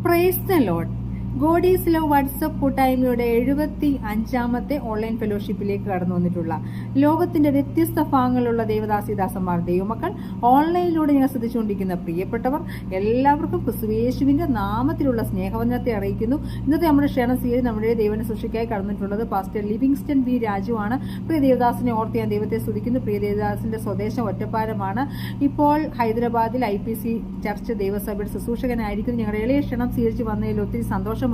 Praise the Lord. God is love WhatsApp കൂട്ടായ്മയുടെ 75ാമത്തെ online ഫെലോഷിപ്പിലേക്ക് കടന്നു വന്നിട്ടുള്ള ലോകത്തിന്റെ വ്യത്യസ്ത ഭാഗങ്ങളിലുള്ള ദേവദാസിദാസന്മാർ, ദൈവമക്കൾ, ഓൺലൈനിലൂടെ ഞങ്ങൾ ശ്രദ്ധിച്ചുകൊണ്ടിരിക്കുന്ന പ്രിയപ്പെട്ടവർ എല്ലാവർക്കും ക്രിസ്തുയേശുവിന്റെ നാമത്തിലുള്ള സ്നേഹവന്ദനത്തെ അറിയിക്കുന്നു. ഇന്നത്തെ നമ്മുടെ ക്ഷണം സ്വീകരിച്ച് നമ്മുടെ ദൈവനെ സൃഷ്ടിക്കായി കടന്നിട്ടുള്ളത് പാസ്റ്റർ ലിവിങ്സ്റ്റൺ ബി രാജുവാണ്. പ്രിയ ദേവദാസിനെ ഓർത്ത് ഞാൻ ദൈവത്തെ സ്തുതിക്കുന്നു. പ്രിയ ദേവദാസിന്റെ സ്വദേശം ഒറ്റപ്പാലമാണ്. ഇപ്പോൾ ഹൈദരാബാദിൽ IPC ചർച്ച് ദൈവസഭയുടെ ശുശ്രൂഷകനായിരിക്കുന്നു. ഞങ്ങളുടെ എളിയ ക്ഷണം സ്വീകരിച്ച് വന്നതിൽ ഒത്തിരി സന്തോഷമുണ്ട്.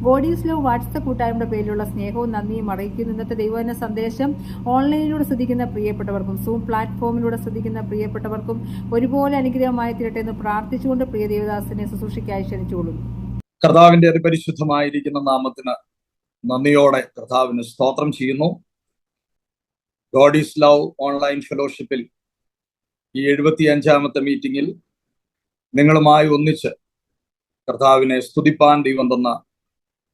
ഗോഡ് ഈസ് ലവ് വാട്സപ്പ് കൂട്ടായ്മയുടെ പേരിലുള്ള സ്നേഹവും നന്ദിയും അറിയിക്കുന്നു. ഇന്നത്തെ ദൈവവചന സന്ദേശം ഓൺലൈനിലൂടെ ശ്രദ്ധിക്കുന്ന പ്രിയപ്പെട്ടവർക്കും സൂം പ്ലാറ്റ്ഫോമിലൂടെ ശ്രദ്ധിക്കുന്ന പ്രിയപ്പെട്ടവർക്കും ഒരുപോലെ അനുഗ്രഹമായി തീരട്ടെ എന്ന് പ്രാർത്ഥിച്ചുകൊണ്ട് പ്രിയ ദേവദാസിനെ ശുശ്രൂഷയ്ക്കായി ക്ഷണിച്ചുകൊള്ളുന്നു. കർത്താവിന്റെ അതിപരിശുദ്ധമായിരിക്കുന്ന നാമത്തിന് നന്ദിയോടെ കർത്താവിന് സ്തോത്രം ചെയ്യുന്നു. ഗോഡ് ഈസ് ലവ് ഓൺലൈൻ ഫെലോഷിപ്പിൽ ഈ 75ാമത്തെ മീറ്റിംഗിൽ നിങ്ങളുമായി ഒന്നിച്ച് കർത്താവിനെ സ്തുതിപ്പാൻ ദൈവം തന്ന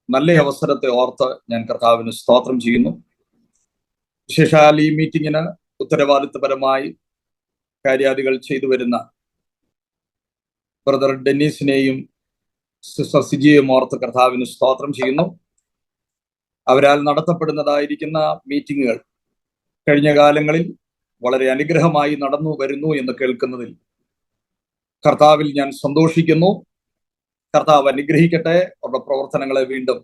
നല്ല അവസരത്തെ ഓർത്ത് ഞാൻ കർത്താവിന് സ്തോത്രം ചെയ്യുന്നു. വിശേഷാൽ ഈ മീറ്റിങ്ങിന് ഉത്തരവാദിത്തപരമായി കാര്യാദികൾ ചെയ്തു വരുന്ന ബ്രദർ ഡെന്നീസിനെയും സിസ്റ്റർ സിജിയെയും ഓർത്ത് കർത്താവിന് സ്തോത്രം ചെയ്യുന്നു. അവരാൽ നടത്തപ്പെടുന്നതായിരിക്കുന്ന മീറ്റിങ്ങുകൾ കഴിഞ്ഞ കാലങ്ങളിൽ വളരെ അനുഗ്രഹമായി നടന്നു വരുന്നു എന്ന് കേൾക്കുന്നതിൽ കർത്താവിൽ ഞാൻ സന്തോഷിക്കുന്നു. കർത്താവ് അനുഗ്രഹിക്കട്ടെ, അവരുടെ പ്രവർത്തനങ്ങളെ വീണ്ടും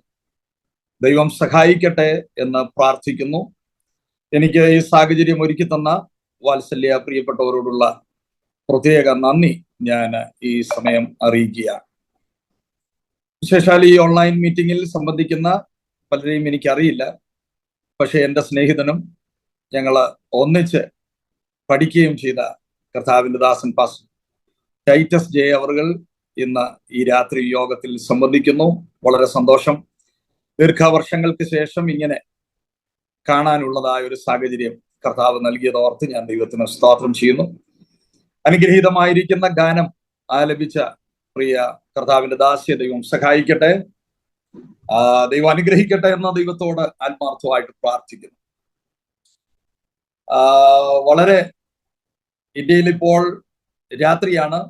ദൈവം സഹായിക്കട്ടെ എന്ന് പ്രാർത്ഥിക്കുന്നു. എനിക്ക് ഈ സാഹചര്യം ഒരുക്കി തന്ന വാത്സല്യ പ്രിയപ്പെട്ടവരോടുള്ള പ്രത്യേക നന്ദി ഞാൻ ഈ സമയം അറിയിക്കുകയാണ്. വിശേഷാൽ ഈ ഓൺലൈൻ മീറ്റിംഗിൽ സംബന്ധിക്കുന്ന പലരെയും എനിക്കറിയില്ല. പക്ഷെ എൻ്റെ സ്നേഹിതനും ഞങ്ങൾ ഒന്നിച്ച് പഠിക്കുകയും ചെയ്ത കർത്താവിൻ്റെ ദാസൻ പാസ്റ്റർ ടൈറ്റസ് ജെ അവർകൾ ഇന്ന് ഈ രാത്രി യോഗത്തിൽ സംബന്ധിക്കുന്നു. വളരെ സന്തോഷം. ദീർഘവർഷങ്ങൾക്ക് ശേഷം ഇങ്ങനെ കാണാനുള്ളതായ ഒരു സാഹചര്യം കർത്താവ് നൽകിയതോർത്ത് ഞാൻ ദൈവത്തിന് സ്തോത്രം ചെയ്യുന്നു. അനുഗ്രഹീതമായിരിക്കുന്ന ഗാനം ആലപിച്ച പ്രിയ കർത്താവിന്റെ ദാസ്യ ദൈവം സഹായിക്കട്ടെ, ദൈവം അനുഗ്രഹിക്കട്ടെ എന്ന ദൈവത്തോട് ആത്മാർത്ഥമായിട്ട് പ്രാർത്ഥിക്കുന്നു. വളരെ ഇന്ത്യയിൽ ഇപ്പോൾ രാത്രിയാണ്.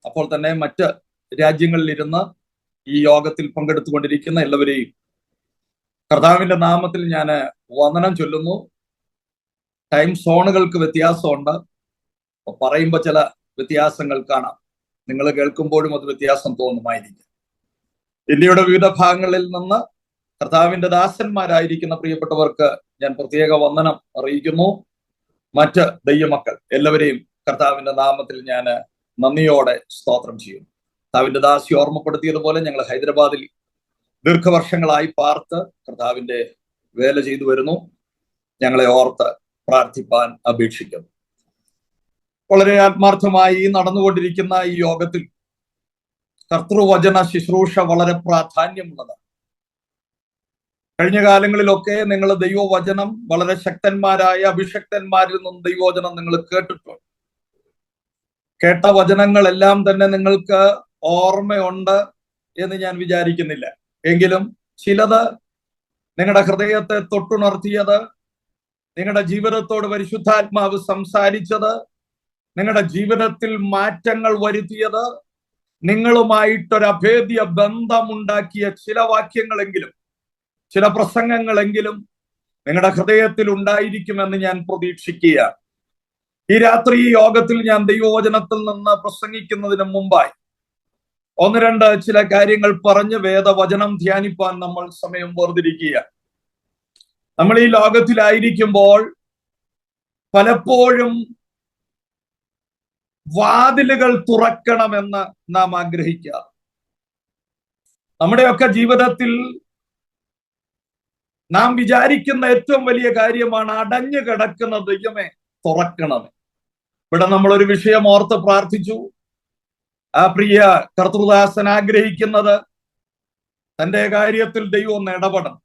അപ്പോൾ തന്നെ മറ്റ് രാജ്യങ്ങളിലിരുന്ന് ഈ യോഗത്തിൽ പങ്കെടുത്തുകൊണ്ടിരിക്കുന്ന എല്ലാവരെയും കർത്താവിന്റെ നാമത്തിൽ ഞാൻ വന്ദനം ചൊല്ലുന്നു. ടൈം സോണുകൾക്ക് വ്യത്യാസമുണ്ട്. പറയുമ്പോൾ ചില വ്യത്യാസങ്ങൾ കാണാം. നിങ്ങൾ കേൾക്കുമ്പോഴും അത് വ്യത്യാസം തോന്നുമായിരിക്കും. ഇന്ത്യയുടെ വിവിധ ഭാഗങ്ങളിൽ നിന്ന് കർത്താവിന്റെ ദാസന്മാരായിരിക്കുന്ന പ്രിയപ്പെട്ടവർക്ക് ഞാൻ പ്രത്യേക വന്ദനം അറിയിക്കുന്നു. മറ്റ് ദൈവമക്കൾ എല്ലാവരെയും കർത്താവിന്റെ നാമത്തിൽ ഞാൻ നന്ദിയോടെ സ്തോത്രം ചെയ്യും. കർത്താവിന്റെ ദാസി ഓർമ്മപ്പെടുത്തിയതുപോലെ ഞങ്ങൾ ഹൈദരാബാദിൽ ദീർഘവർഷങ്ങളായി പാർത്ത് കർത്താവിന്റെ വേല ചെയ്തു വരുന്നു. ഞങ്ങളെ ഓർത്ത് പ്രാർത്ഥിപ്പാൻ അപേക്ഷിക്കുന്നു. വളരെ ആത്മാർത്ഥമായി നടന്നുകൊണ്ടിരിക്കുന്ന ഈ യോഗത്തിൽ കർത്തൃവചന ശുശ്രൂഷ വളരെ പ്രാധാന്യമുള്ളതാണ്. കഴിഞ്ഞ കാലങ്ങളിലൊക്കെ നിങ്ങൾ ദൈവവചനം വളരെ ശക്തന്മാരായ അഭിഷക്തന്മാരിൽ നിന്നും ദൈവവചനം നിങ്ങൾ കേട്ടിട്ടുണ്ട്. കേട്ട വചനങ്ങളെല്ലാം തന്നെ നിങ്ങൾക്ക് ഓർമ്മയുണ്ട് എന്ന് ഞാൻ വിചാരിക്കുന്നില്ല. എങ്കിലും ചിലത് നിങ്ങളുടെ ഹൃദയത്തെ തൊട്ടുണർത്തിയത്, നിങ്ങളുടെ ജീവിതത്തോട് പരിശുദ്ധാത്മാവ് സംസാരിച്ചത്, നിങ്ങളുടെ ജീവിതത്തിൽ മാറ്റങ്ങൾ വരുത്തിയത്, നിങ്ങളുമായിട്ടൊരു അഭേദ്യ ബന്ധമുണ്ടാക്കിയ ചില വാക്യങ്ങളെങ്കിലും ചില പ്രസംഗങ്ങളെങ്കിലും നിങ്ങളുടെ ഹൃദയത്തിൽ ഉണ്ടായിരിക്കുമെന്ന് ഞാൻ പ്രതീക്ഷിക്കുകയാണ്. ഈ രാത്രി ഈ യോഗത്തിൽ ഞാൻ ദൈവവചനത്തിൽ നിന്ന് പ്രസംഗിക്കുന്നതിന് മുമ്പായി ഒന്ന് രണ്ട് ചില കാര്യങ്ങൾ പറഞ്ഞ് വേദവചനം ധ്യാനിപ്പാൻ നമ്മൾ സമയം വേർതിരിക്കുക. നമ്മൾ ഈ ലോകത്തിലായിരിക്കുമ്പോൾ പലപ്പോഴും വാതിലുകൾ തുറക്കണമെന്ന് നാം ആഗ്രഹിക്കുക. നമ്മുടെയൊക്കെ ജീവിതത്തിൽ നാം വിചാരിക്കുന്ന ഏറ്റവും വലിയ കാര്യമാണ് അടഞ്ഞു കിടക്കുന്ന ദൈവമേ തുറക്കണമേ. ഇവിടെ നമ്മളൊരു വിഷയം ഓർത്ത് പ്രാർത്ഥിച്ചു. ആ പ്രിയ കർത്തൃദാസൻ ആഗ്രഹിക്കുന്നത് തന്റെ കാര്യത്തിൽ ദൈവം ഒന്ന് ഇടപെടണം.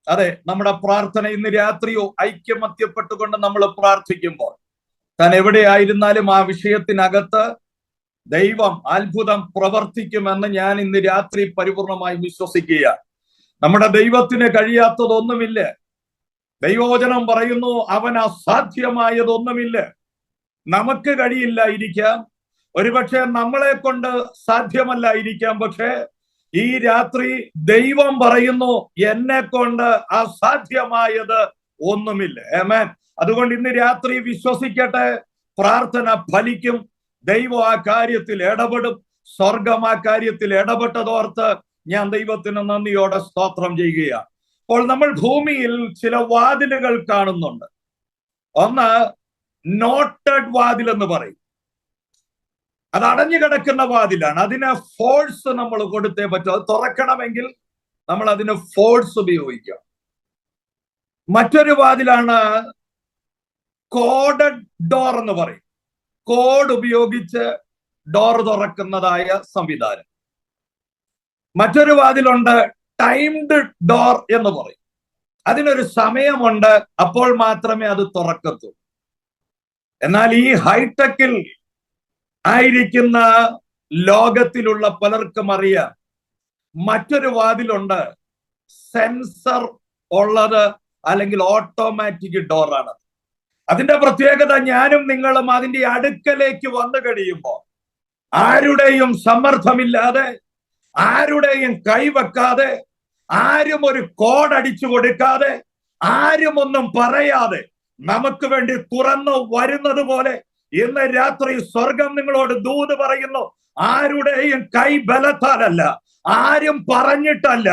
അതെ, നമ്മുടെ പ്രാർത്ഥന ഇന്ന് രാത്രിയോ ഐക്യമത്യപ്പെട്ടുകൊണ്ട് നമ്മൾ പ്രാർത്ഥിക്കുമ്പോൾ താൻ എവിടെയായിരുന്നാലും ആ വിഷയത്തിനകത്ത് ദൈവം അത്ഭുതം പ്രവർത്തിക്കുമെന്ന് ഞാൻ ഇന്ന് രാത്രി പരിപൂർണമായി വിശ്വസിക്കുക. നമ്മുടെ ദൈവത്തിന് കഴിയാത്തതൊന്നുമില്ല. ദൈവവചനം പറയുന്നു, അവൻ അസാധ്യമായതൊന്നുമില്ല. നമുക്ക് കഴിയില്ലായിരിക്കാം, ഒരുപക്ഷെ നമ്മളെ കൊണ്ട് സാധ്യമല്ലായിരിക്കാം. പക്ഷേ ഈ രാത്രി ദൈവം പറയുന്നു, എന്നെ കൊണ്ട് അസാധ്യമായത് ഒന്നുമില്ല. ആമേൻ. അതുകൊണ്ട് ഇന്ന് രാത്രി വിശ്വസിക്കട്ടെ, പ്രാർത്ഥന ഫലിക്കും. ദൈവം ആ കാര്യത്തിൽ ഇടപെടും. സ്വർഗം ആ കാര്യത്തിൽ ഇടപെട്ടതോർത്ത് ഞാൻ ദൈവത്തിന് നന്ദിയോടെ സ്തോത്രം ചെയ്യുകയാണ്. അപ്പോൾ നമ്മൾ ഭൂമിയിൽ ചില വാതിലുകൾ കാണുന്നുണ്ട്. ഒന്ന് നോട്ടഡ് വാതിൽ എന്ന് പറയും. അത് അടഞ്ഞു കിടക്കുന്ന വാതിലാണ്. അതിന് ഫോഴ്സ് നമ്മൾ കൊടുത്തേ പറ്റൂ. അത് തുറക്കണമെങ്കിൽ നമ്മൾ അതിന് ഫോഴ്സ് ഉപയോഗിക്കാം. മറ്റൊരു വാതിലാണ് കോഡഡ് ഡോർ എന്ന് പറയും. കോഡ് ഉപയോഗിച്ച് ഡോർ തുറക്കുന്നതായ സംവിധാനം. മറ്റൊരു വാതിലുണ്ട് ടൈംഡ് ഡോർ എന്ന് പറയും. അതിനൊരു സമയമുണ്ട്, അപ്പോൾ മാത്രമേ അത് തുറക്കത്തുള്ളൂ. എന്നാൽ ഈ ഹൈടെക്കിൽ ആയിരിക്കുന്ന ലോകത്തിലുള്ള പലർക്കും അറിയാം, മറ്റൊരു വാതിലുണ്ട് സെൻസർ ഉള്ളത്, അല്ലെങ്കിൽ ഓട്ടോമാറ്റിക് ഡോറാണ്. അതിന്റെ പ്രത്യേകത, ഞാനും നിങ്ങളും അതിന്റെ അടുക്കലേക്ക് വന്നു കഴിയുമ്പോൾ ആരുടെയും സമ്മർദ്ദമില്ലാതെ, ആരുടെയും കൈവെക്കാതെ, ആരും ഒരു കോഡ് അടിച്ചു കൊടുക്കാതെ, ആരും ഒന്നും പറയാതെ നമുക്ക് വേണ്ടി തുറന്നു വരുന്നത് പോലെ ഇന്ന് രാത്രി സ്വർഗം നിങ്ങളോട് ദൂത് പറയുന്നു. ആരുടെയും കൈ ബലത്താലല്ല, ആരും പറഞ്ഞിട്ടല്ല,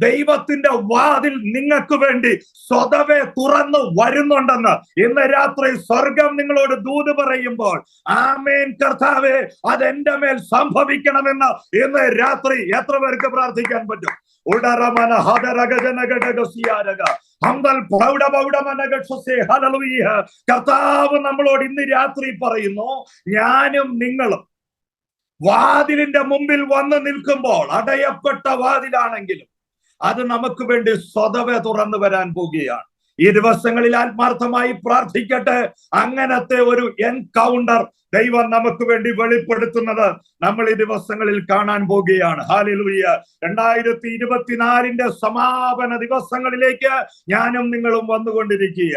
ദൈവത്തിന്റെ വാതിൽ നിങ്ങൾക്ക് വേണ്ടി സ്വതവേ തുറന്നു വരുന്നുണ്ടെന്ന് ഇന്ന് രാത്രി സ്വർഗം നിങ്ങളോട് ദൂത് പറയുമ്പോൾ, ആമേൻ കർത്താവേ, അതെന്റെ മേൽ സംഭവിക്കണമെന്ന് ഇന്ന് രാത്രി എത്ര പേർക്ക് പ്രാർത്ഥിക്കാൻ പറ്റും? ഉടരമന ഹദരഗജനഗടഗസിയാരക ഹംദൽ പ്രൗഢമൗഢമനഗക്ഷസേ ഹല്ലേലൂയ. കർത്താവ് നമ്മളോട് ഇന്ന് രാത്രി പറയുന്നു, ഞാനും നിങ്ങളും വാതിലിന്റെ മുമ്പിൽ വന്ന് നിൽക്കുമ്പോൾ, അടയപ്പെട്ട വാതിലാണെങ്കിലും അത് നമുക്ക് വേണ്ടി സ്വതവേ തുറന്നു വരാൻ പോകുകയാണ്. ഈ ദിവസങ്ങളിൽ ആത്മാർത്ഥമായി പ്രാർത്ഥിക്കട്ടെ, അങ്ങനത്തെ ഒരു എൻകൗണ്ടർ ദൈവം നമുക്ക് വേണ്ടി വെളിപ്പെടുത്തുന്നത് നമ്മൾ ഈ ദിവസങ്ങളിൽ കാണാൻ പോകുകയാണ്. ഹല്ലേലൂയ. 2024 സമാപന ദിവസങ്ങളിലേക്ക് ഞാനും നിങ്ങളും വന്നുകൊണ്ടിരിക്കുക.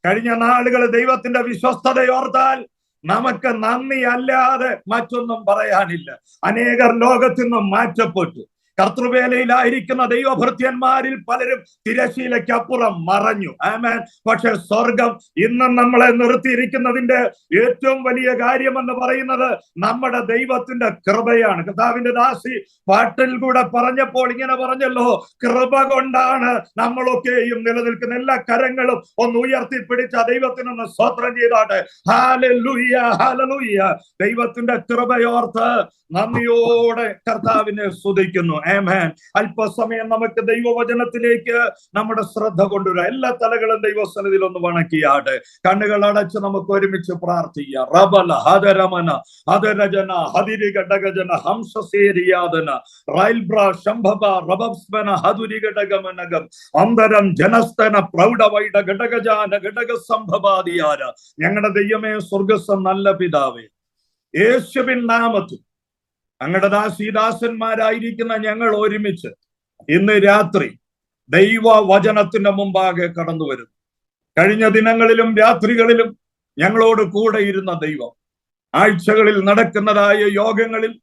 കഴിഞ്ഞ നാളുകൾ ദൈവത്തിന്റെ വിശ്വസ്തതയോർത്താൽ നമുക്ക് നന്ദി അല്ലാതെ മറ്റൊന്നും പറയാനില്ല. അനേകർ ലോകത്തു നിന്നും മാറ്റപ്പെട്ടു. കർത്തൃവേലയിലായിരിക്കുന്ന ദൈവഭൃത്യന്മാരിൽ പലരും തിരശീലയ്ക്കപ്പുറം മറഞ്ഞു. ആമേൻ. പക്ഷെ സ്വർഗം ഇന്നും നമ്മളെ നിർത്തിയിരിക്കുന്നതിന്റെ ഏറ്റവും വലിയ കാര്യമെന്ന് പറയുന്നത് നമ്മുടെ ദൈവത്തിന്റെ കൃപയാണ്. കർത്താവിന്റെ ദാസി പാട്ടിൽ കൂടെ പറഞ്ഞപ്പോൾ ഇങ്ങനെ പറഞ്ഞല്ലോ, കൃപ കൊണ്ടാണ് നമ്മളൊക്കെയും നിലനിൽക്കുന്ന. എല്ലാ കരങ്ങളും ഒന്ന് ഉയർത്തിപ്പിടിച്ച ദൈവത്തിനൊന്ന് സ്തോത്രം ചെയ്താട്ടെ. Hallelujah, hallelujah. ദൈവത്തിന്റെ കൃപയോർത്ത് നന്ദിയോടെ കർത്താവിനെ സ്തുതിക്കുന്നു. ആമേൻ. അല്പസമയം നമുക്ക് ദൈവവചനത്തിലേക്ക് നമ്മുടെ ശ്രദ്ധ കൊണ്ടുവരാം. എല്ലാ തലകളും ദൈവസന്നിധിയിൽ ഒന്ന് വണക്കിയാട്ടെ. കണ്ണുകൾ അടച്ച് നമുക്ക് ഒരുമിച്ച് പ്രാർത്ഥിക്കാം. റബല ഹദരമന ഹദരജന ഹദിരിഘടകജന ഹംസസേരിയാദന റൈൽബ്ര ശംഭബ റബസ്മന ഹദുരിഘടകമനകം അന്തരം ജനസ്തന പ്രൗഢവൈഡ ഘടകജാന ഘടക സംഭവാദിയാര. ഞങ്ങളുടെ ദൈവമേ, സ്വർഗസ്ഥ നല്ല പിതാവേ, യേശുവിൻ നാമത്തിൽ അങ്ങയുടെ ദാസീദാസന്മാരായിരിക്കുന്ന ഞങ്ങൾ ഒരുമിച്ച് ഇന്ന് രാത്രി ദൈവവചനത്തിന്റെ മുമ്പാകെ കടന്നു വരുന്നു. കഴിഞ്ഞ ദിനങ്ങളിലും രാത്രികളിലും ഞങ്ങളോട് കൂടെ ഇരുന്ന ദൈവം, ആഴ്ചകളിൽ നടക്കുന്നതായ യോഗങ്ങളിൽ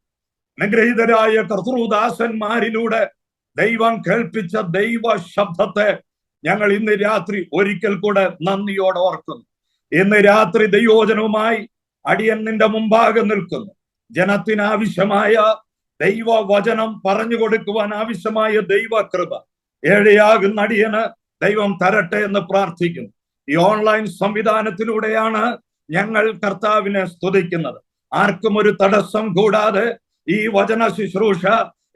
അനുഗ്രഹീതരായ കർത്തൃദാസന്മാരിലൂടെ ദൈവം കേൾപ്പിച്ച ദൈവ ശബ്ദത്തെ ഞങ്ങൾ ഇന്ന് രാത്രി ഒരിക്കൽ കൂടെ നന്ദിയോടെ ഓർക്കുന്നു. ഇന്ന് രാത്രി ദൈവവചനവുമായി അടിയൻ നിന്റെ മുമ്പാകെ നിൽക്കുന്നു. ജനത്തിന് ആവശ്യമായ ദൈവവചനം പറഞ്ഞു കൊടുക്കുവാൻ ആവശ്യമായ ദൈവകൃപ ഏഴയാകുന്ന അടിയന് ദൈവം തരട്ടെ എന്ന് പ്രാർത്ഥിക്കുന്നു. ഈ ഓൺലൈൻ സംവിധാനത്തിലൂടെയാണ് ഞങ്ങൾ കർത്താവിനെ സ്തുതിക്കുന്നത്. ആർക്കും ഒരു തടസ്സം കൂടാതെ ഈ വചന ശുശ്രൂഷ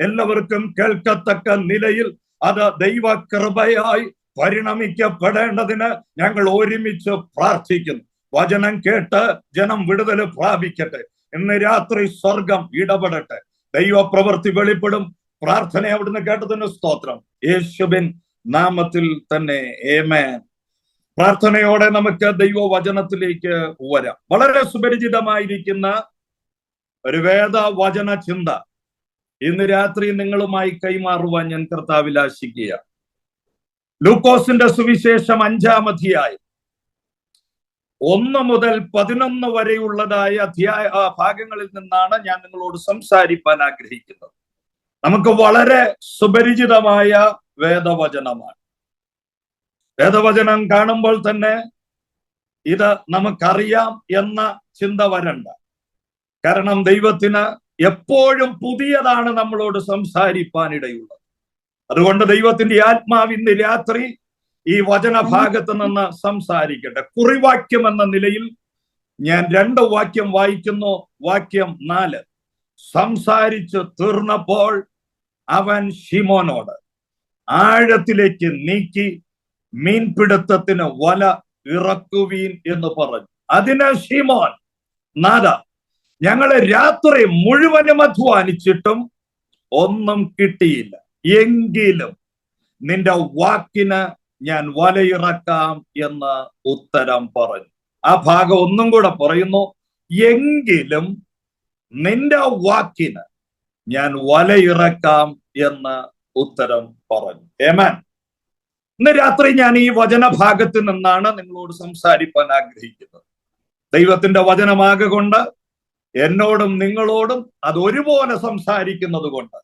എല്ലാവർക്കും കേൾക്കത്തക്ക നിലയിൽ അത് ദൈവകൃപയായി പരിണമിക്കപ്പെടേണ്ടതിന് ഞങ്ങൾ ഒരുമിച്ച് പ്രാർത്ഥിക്കുന്നു. വചനം കേട്ട് ജനം വിടുതൽ പ്രാപിക്കട്ടെ. ഇന്ന് രാത്രി സ്വർഗം ഇടപെടട്ടെ. ദൈവപ്രവൃത്തി വെളിപ്പെടും. പ്രാർത്ഥന അവിടുന്ന് കേട്ടതിന് സ്തോത്രം. യേശുവിൻ നാമത്തിൽ തന്നെ ആമേൻ. പ്രാർത്ഥനയോടെ നമുക്ക് ദൈവവചനത്തിലേക്ക് വരാം. വളരെ സുപരിചിതമായിരിക്കുന്ന ഒരു വേദവചന ചിന്ത ഇന്ന് രാത്രി നിങ്ങളുമായി കൈമാറുവാൻ ഞാൻ കർത്താവിൽ ആശിക്കുക. ലൂക്കോസിന്റെ സുവിശേഷം 5-ാം അധ്യായം 1 മുതൽ 11 വരെയുള്ളതായ ഭാഗങ്ങളിൽ നിന്നാണ് ഞാൻ നിങ്ങളോട് സംസാരിപ്പാൻ ആഗ്രഹിക്കുന്നത്. നമുക്ക് വളരെ സുപരിചിതമായ വേദവചനമാണ്. വേദവചനം കാണുമ്പോൾ തന്നെ ഇത് നമുക്കറിയാം എന്ന ചിന്ത വരണ്ട. കാരണം ദൈവത്തിന് എപ്പോഴും പുതിയതാണ് നമ്മളോട് സംസാരിപ്പാനിടയുള്ളത്. അതുകൊണ്ട് ദൈവത്തിന്റെ ആത്മാവ് ഇന്ന് രാത്രി ഈ വചനഭാഗത്ത് നിന്ന് സംസാരിക്കട്ടെ. കുറിവാക്യം എന്ന നിലയിൽ ഞാൻ 2 വാക്യം വായിക്കുന്നു. വാക്യം 4. സംസാരിച്ചു തീർന്നപ്പോൾ അവൻ ശിമോനോട് ആഴത്തിലേക്ക് നീക്കി മീൻപിടുത്തത്തിന് വല ഇറക്കുവീൻ എന്ന് പറഞ്ഞു. അതിന് ശിമോൻ, നാഥ, ഞങ്ങള് രാത്രി മുഴുവനും അധ്വാനിച്ചിട്ടും ഒന്നും കിട്ടിയില്ല. എങ്കിലും നിന്റെ വാക്കിന് ഞാൻ വലയിറക്കാം എന്ന് ഉത്തരം പറഞ്ഞു. ആ ഭാഗം ഒന്നും കൂടെ പറയുന്നു. എങ്കിലും നിന്റെ വാക്കിന് ഞാൻ വലയിറക്കാം എന്ന് ഉത്തരം പറഞ്ഞു. ആമേൻ. ഇന്ന് രാത്രി ഞാൻ ഈ വചനഭാഗത്ത് നിന്നാണ് നിങ്ങളോട് സംസാരിപ്പാൻ ആഗ്രഹിക്കുന്നത്. ദൈവത്തിന്റെ വചനമാകൊണ്ട് എന്നോടും നിങ്ങളോടും അത് ഒരുപോലെ സംസാരിക്കുന്നത് കൊണ്ട്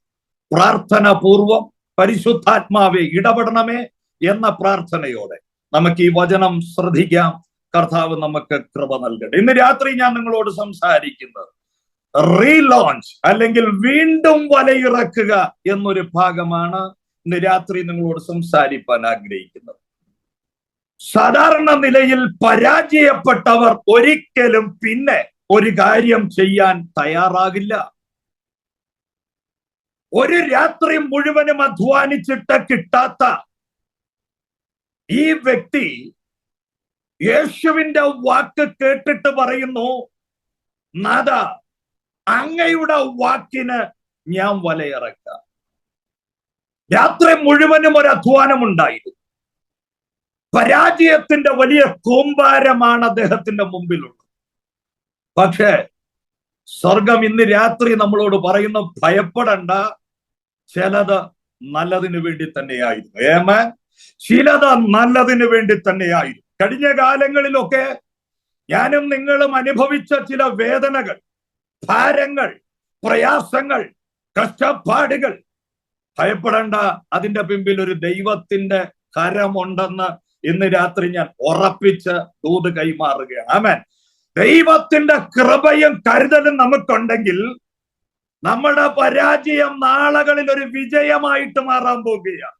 പ്രാർത്ഥന പൂർവം പരിശുദ്ധാത്മാവെ ഇടപെടണമേ എന്ന പ്രാർത്ഥനയോടെ നമുക്ക് ഈ വചനം ശ്രദ്ധിക്കാം. കർത്താവ് നമുക്ക് കൃപ നൽകട്ടെ. ഇന്ന് രാത്രി ഞാൻ നിങ്ങളോട് സംസാരിക്കുന്നത് റീലോഞ്ച് അല്ലെങ്കിൽ വീണ്ടും വലയിറക്കുക എന്നൊരു ഭാഗമാണ് ഇന്ന് രാത്രി നിങ്ങളോട് സംസാരിപ്പാൻ ആഗ്രഹിക്കുന്നത്. സാധാരണ നിലയിൽ പരാജയപ്പെട്ടവർ ഒരിക്കലും പിന്നെ ഒരു കാര്യം ചെയ്യാൻ തയ്യാറാകില്ല. ഒരു രാത്രി മുഴുവനും അധ്വാനിച്ചിട്ട് കിട്ടാത്ത ഈ വ്യക്തി യേശുവിന്റെ വാക്ക് കേട്ടിട്ട് പറയുന്നു, നാഥ, അങ്ങയുടെ വാക്കിന് ഞാൻ വലയിറക്കാം. രാത്രി മുഴുവനും ഒരു അധ്വാനം ഉണ്ടായിരുന്നു. പരാജയത്തിന്റെ വലിയ കൂമ്പാരമാണ് അദ്ദേഹത്തിന്റെ മുമ്പിലുള്ളത്. പക്ഷേ സ്വർഗം ഇന്ന് രാത്രി നമ്മളോട് പറയുന്നു, ഭയപ്പെടണ്ട, ചിലത് നല്ലതിനു വേണ്ടി തന്നെയായിരുന്നു. ആമേൻ. ചിലത് നല്ലതിനു വേണ്ടി തന്നെയായിരുന്നു. കഴിഞ്ഞ കാലങ്ങളിലൊക്കെ ഞാനും നിങ്ങളും അനുഭവിച്ച ചില വേദനകൾ, ഭാരങ്ങൾ, പ്രയാസങ്ങൾ, കഷ്ടപ്പാടുകൾ, ഭയപ്പെടേണ്ട, അതിന്റെ പിമ്പിൽ ഒരു ദൈവത്തിന്റെ കരമുണ്ടെന്ന് ഇന്ന് രാത്രി ഞാൻ ഉറപ്പിച്ച് ദൂത് കൈമാറുകയാണ്. ആമേൻ. ദൈവത്തിന്റെ കൃപയും കരുതലും നമുക്കുണ്ടെങ്കിൽ നമ്മുടെ പരാജയം നാളുകളിൽ ഒരു വിജയമായിട്ട് മാറാൻ പോകുകയാണ്.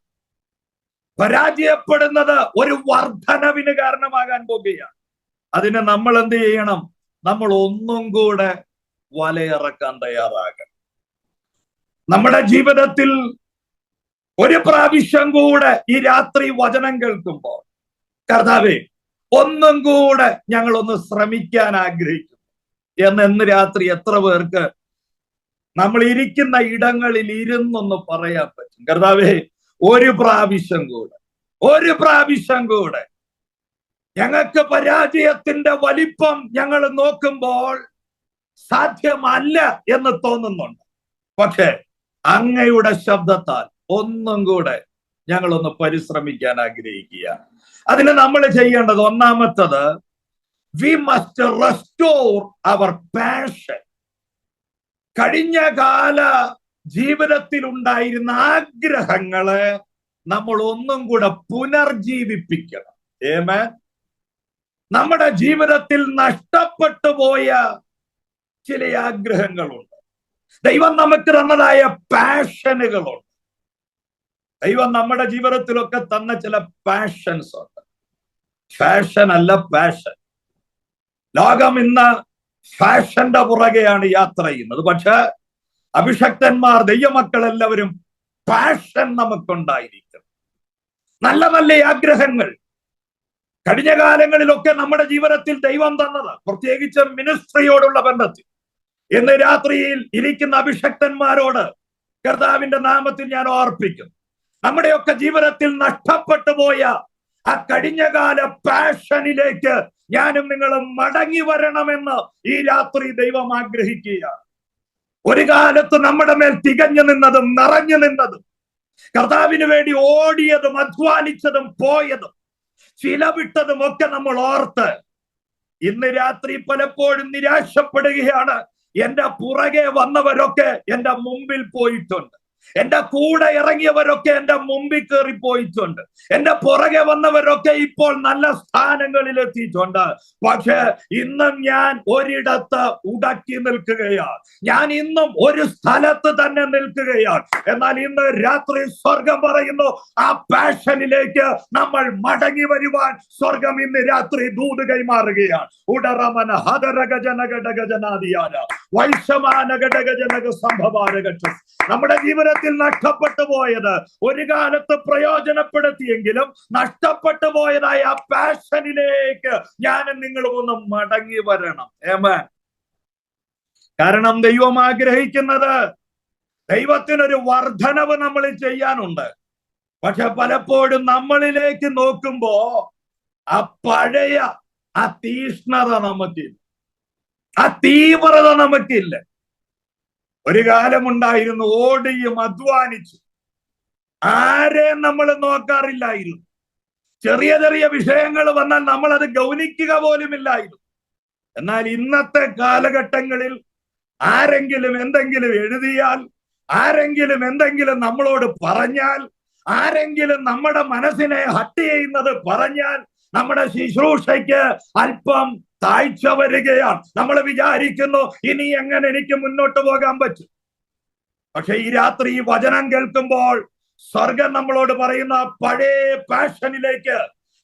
പരാജയപ്പെടുന്നത് ഒരു വർധനവിന് കാരണമാകാൻ പോകുകയാണ്. അതിന് നമ്മൾ എന്ത് ചെയ്യണം? നമ്മൾ ഒന്നും കൂടെ വലയിറക്കാൻ തയ്യാറാകണം. നമ്മുടെ ജീവിതത്തിൽ ഒരു പ്രാവശ്യം കൂടെ ഈ രാത്രി വചനം കേൾക്കുമ്പോൾ, കർത്താവേ, ഒന്നും കൂടെ ഞങ്ങളൊന്ന് ശ്രമിക്കാൻ ആഗ്രഹിക്കുന്നു എന്ന് രാത്രി എത്ര പേർക്ക് നമ്മൾ ഇരിക്കുന്ന ഇടങ്ങളിൽ ഇരുന്നൊന്ന് പറയാൻ പറ്റും? കർത്താവേ, ഒരു പ്രാവശ്യം കൂടെ ഞങ്ങൾക്ക് പരാജയത്തിന്റെ വലിപ്പം ഞങ്ങൾ നോക്കുമ്പോൾ സാധ്യമല്ല എന്ന് തോന്നുന്നുണ്ട്. പക്ഷെ അങ്ങയുടെ ശബ്ദത്താൽ ഒന്നും കൂടെ ഞങ്ങളൊന്ന് പരിശ്രമിക്കാൻ ആഗ്രഹിക്കുക. അതിന് നമ്മൾ ചെയ്യേണ്ടത് ഒന്നാമത്തത്, we must restore our passion. കഴിഞ്ഞ കാല ജീവിതത്തിൽ ഉണ്ടായിരുന്ന ആഗ്രഹങ്ങളെ നമ്മൾ ഒന്നും കൂടെ പുനർജീവിപ്പിക്കണം. ആമേൻ. നമ്മുടെ ജീവിതത്തിൽ നഷ്ടപ്പെട്ടു പോയ ചില ആഗ്രഹങ്ങളുണ്ട്. ദൈവം നമുക്ക് തന്നതായ പാഷനുകളുണ്ട്. ദൈവം നമ്മുടെ ജീവിതത്തിലൊക്കെ തന്ന ചില പാഷൻസ് ഉണ്ട്. ഫാഷൻ അല്ല, പാഷൻ. ലോകം ഇന്ന് ഫാഷന്റെ പുറകെയാണ് യാത്ര ചെയ്യുന്നത്. പക്ഷെ അഭിഷക്തന്മാർ, ദൈവമക്കൾ എല്ലാവരും പാഷൻ നമുക്കുണ്ടായിരിക്കും. നല്ല നല്ല ആഗ്രഹങ്ങൾ കഴിഞ്ഞ കാലങ്ങളിലൊക്കെ നമ്മുടെ ജീവിതത്തിൽ ദൈവം തന്നത്, പ്രത്യേകിച്ച് മിനിസ്ട്രിയോടുള്ള ബന്ധത്തിൽ. ഇന്ന് രാത്രിയിൽ ഇരിക്കുന്ന അഭിഷക്തന്മാരോട് കർത്താവിന്റെ നാമത്തിൽ ഞാൻ ഓർപ്പിക്കും, നമ്മുടെയൊക്കെ ജീവിതത്തിൽ നഷ്ടപ്പെട്ടു പോയ ആ കഴിഞ്ഞകാല പാഷനിലേക്ക് ഞാനും നിങ്ങളും മടങ്ങി വരണമെന്ന് ഈ രാത്രി ദൈവം ആഗ്രഹിക്കുക. ഒരു കാലത്ത് നമ്മുടെ മേൽ തികഞ്ഞു നിന്നതും നിറഞ്ഞു നിന്നതും, കർത്താവിന് വേണ്ടി ഓടിയതും അധ്വാനിച്ചതും പോയതും ചിലവിട്ടതും ഒക്കെ നമ്മൾ ഓർത്ത് ഇന്ന് രാത്രി പലപ്പോഴും നിരാശപ്പെടുകയാണ്. എന്റെ പുറകെ വന്നവരൊക്കെ എന്റെ മുമ്പിൽ പോയിട്ടുണ്ട്. എന്റെ കൂടെ ഇറങ്ങിയവരൊക്കെ എന്റെ മുമ്പിൽ കയറി പോയിട്ടുണ്ട്. എന്റെ പുറകെ വന്നവരൊക്കെ ഇപ്പോൾ നല്ല സ്ഥാനങ്ങളിൽ എത്തിയിട്ടുണ്ട്. പക്ഷെ ഇന്നും ഞാൻ ഒരിടത്ത് ഉടക്കി നിൽക്കുകയാണ്. ഞാൻ ഇന്നും ഒരു സ്ഥലത്ത് തന്നെ നിൽക്കുകയാണ്. എന്നാൽ ഇന്ന് രാത്രി സ്വർഗം പറയുന്നു, ആ പാഷനിലേക്ക് നമ്മൾ മടങ്ങി വരുവാൻ സ്വർഗം ഇന്ന് രാത്രി ദൂത് കൈമാറുകയാണ്. ഉടറമന ഹദരഗജനഗടഗജനാദിയാന വൈഷമാനഗടഗജനക സംഭവാരഗക്ഷ. നമ്മുടെ ജീവിതത്തിൽ നഷ്ടപ്പെട്ടു പോയത് ഒരു കാലത്ത് പ്രയോജനപ്പെടുത്തിയെങ്കിലും നഷ്ടപ്പെട്ടു പോയതായ ആ പാഷനിലേക്ക് ഞാനും നിങ്ങളും ഒന്ന് മടങ്ങി വരണം. ആമേൻ. കാരണം ദൈവം ആഗ്രഹിക്കുന്നത്, ദൈവത്തിനൊരു വർധനവ് നമ്മൾ ചെയ്യാനുണ്ട്. പക്ഷെ പലപ്പോഴും നമ്മളിലേക്ക് നോക്കുമ്പോ ആ പഴയ ആ തീഷ്ണത നമുക്കില്ല, ആ തീവ്രത നമുക്കില്ല. ഒരു കാലമുണ്ടായിരുന്നു, ഓടിയും അധ്വാനിച്ചു ആരെ നമ്മൾ നോക്കാറില്ലായിരുന്നു. ചെറിയ ചെറിയ വിഷയങ്ങൾ വന്നാൽ നമ്മൾ അത് ഗൗനിക്കുക പോലുമില്ലായിരുന്നു. എന്നാൽ ഇന്നത്തെ കാലഘട്ടങ്ങളിൽ ആരെങ്കിലും എന്തെങ്കിലും എഴുതിയാൽ, ആരെങ്കിലും എന്തെങ്കിലും നമ്മളോട് പറഞ്ഞാൽ, ആരെങ്കിലും നമ്മുടെ മനസ്സിനെ ഹട്ട് ചെയ്യുന്നത് പറഞ്ഞാൽ നമ്മുടെ ശുശ്രൂഷയ്ക്ക് അല്പം താഴ്ച വരികയാണ്. നമ്മൾ വിചാരിക്കുന്നു, ഇനി എങ്ങനെ എനിക്ക് മുന്നോട്ട് പോകാൻ പറ്റും? പക്ഷെ ഈ രാത്രി ഈ വചനം കേൾക്കുമ്പോൾ സ്വർഗം നമ്മളോട് പറയുന്ന പഴയ പാഷനിലേക്ക്,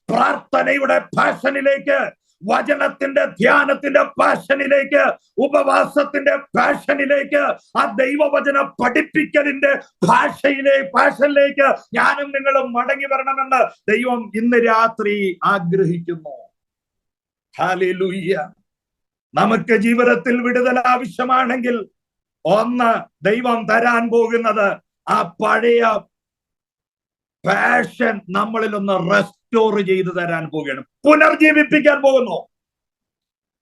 പ്രാർത്ഥനയുടെ പാഷനിലേക്ക്, വചനത്തിന്റെ ധ്യാനത്തിന്റെ പാഷനിലേക്ക്, ഉപവാസത്തിന്റെ പാഷനിലേക്ക്, ആ ദൈവവചന പഠിപ്പിക്കലിന്റെ പാഷനിലേക്ക് ഞാനും നിങ്ങളും മടങ്ങി വരണമെന്ന് ദൈവം ഇന്ന് രാത്രി ആഗ്രഹിക്കുന്നു. ഹല്ലേലൂയ. നമുക്ക് ജീവിതത്തിൽ വിടുതൽ ആവശ്യമാണെങ്കിൽ ഒന്ന് ദൈവം തരാൻ പോകുന്നത് ആ പഴയ പാഷൻ നമ്മളിൽ ഒന്ന് റെസ്റ്റോർ ചെയ്ത് തരാൻ പോവുകയാണ്, പുനർജീവിപ്പിക്കാൻ പോകുന്നു.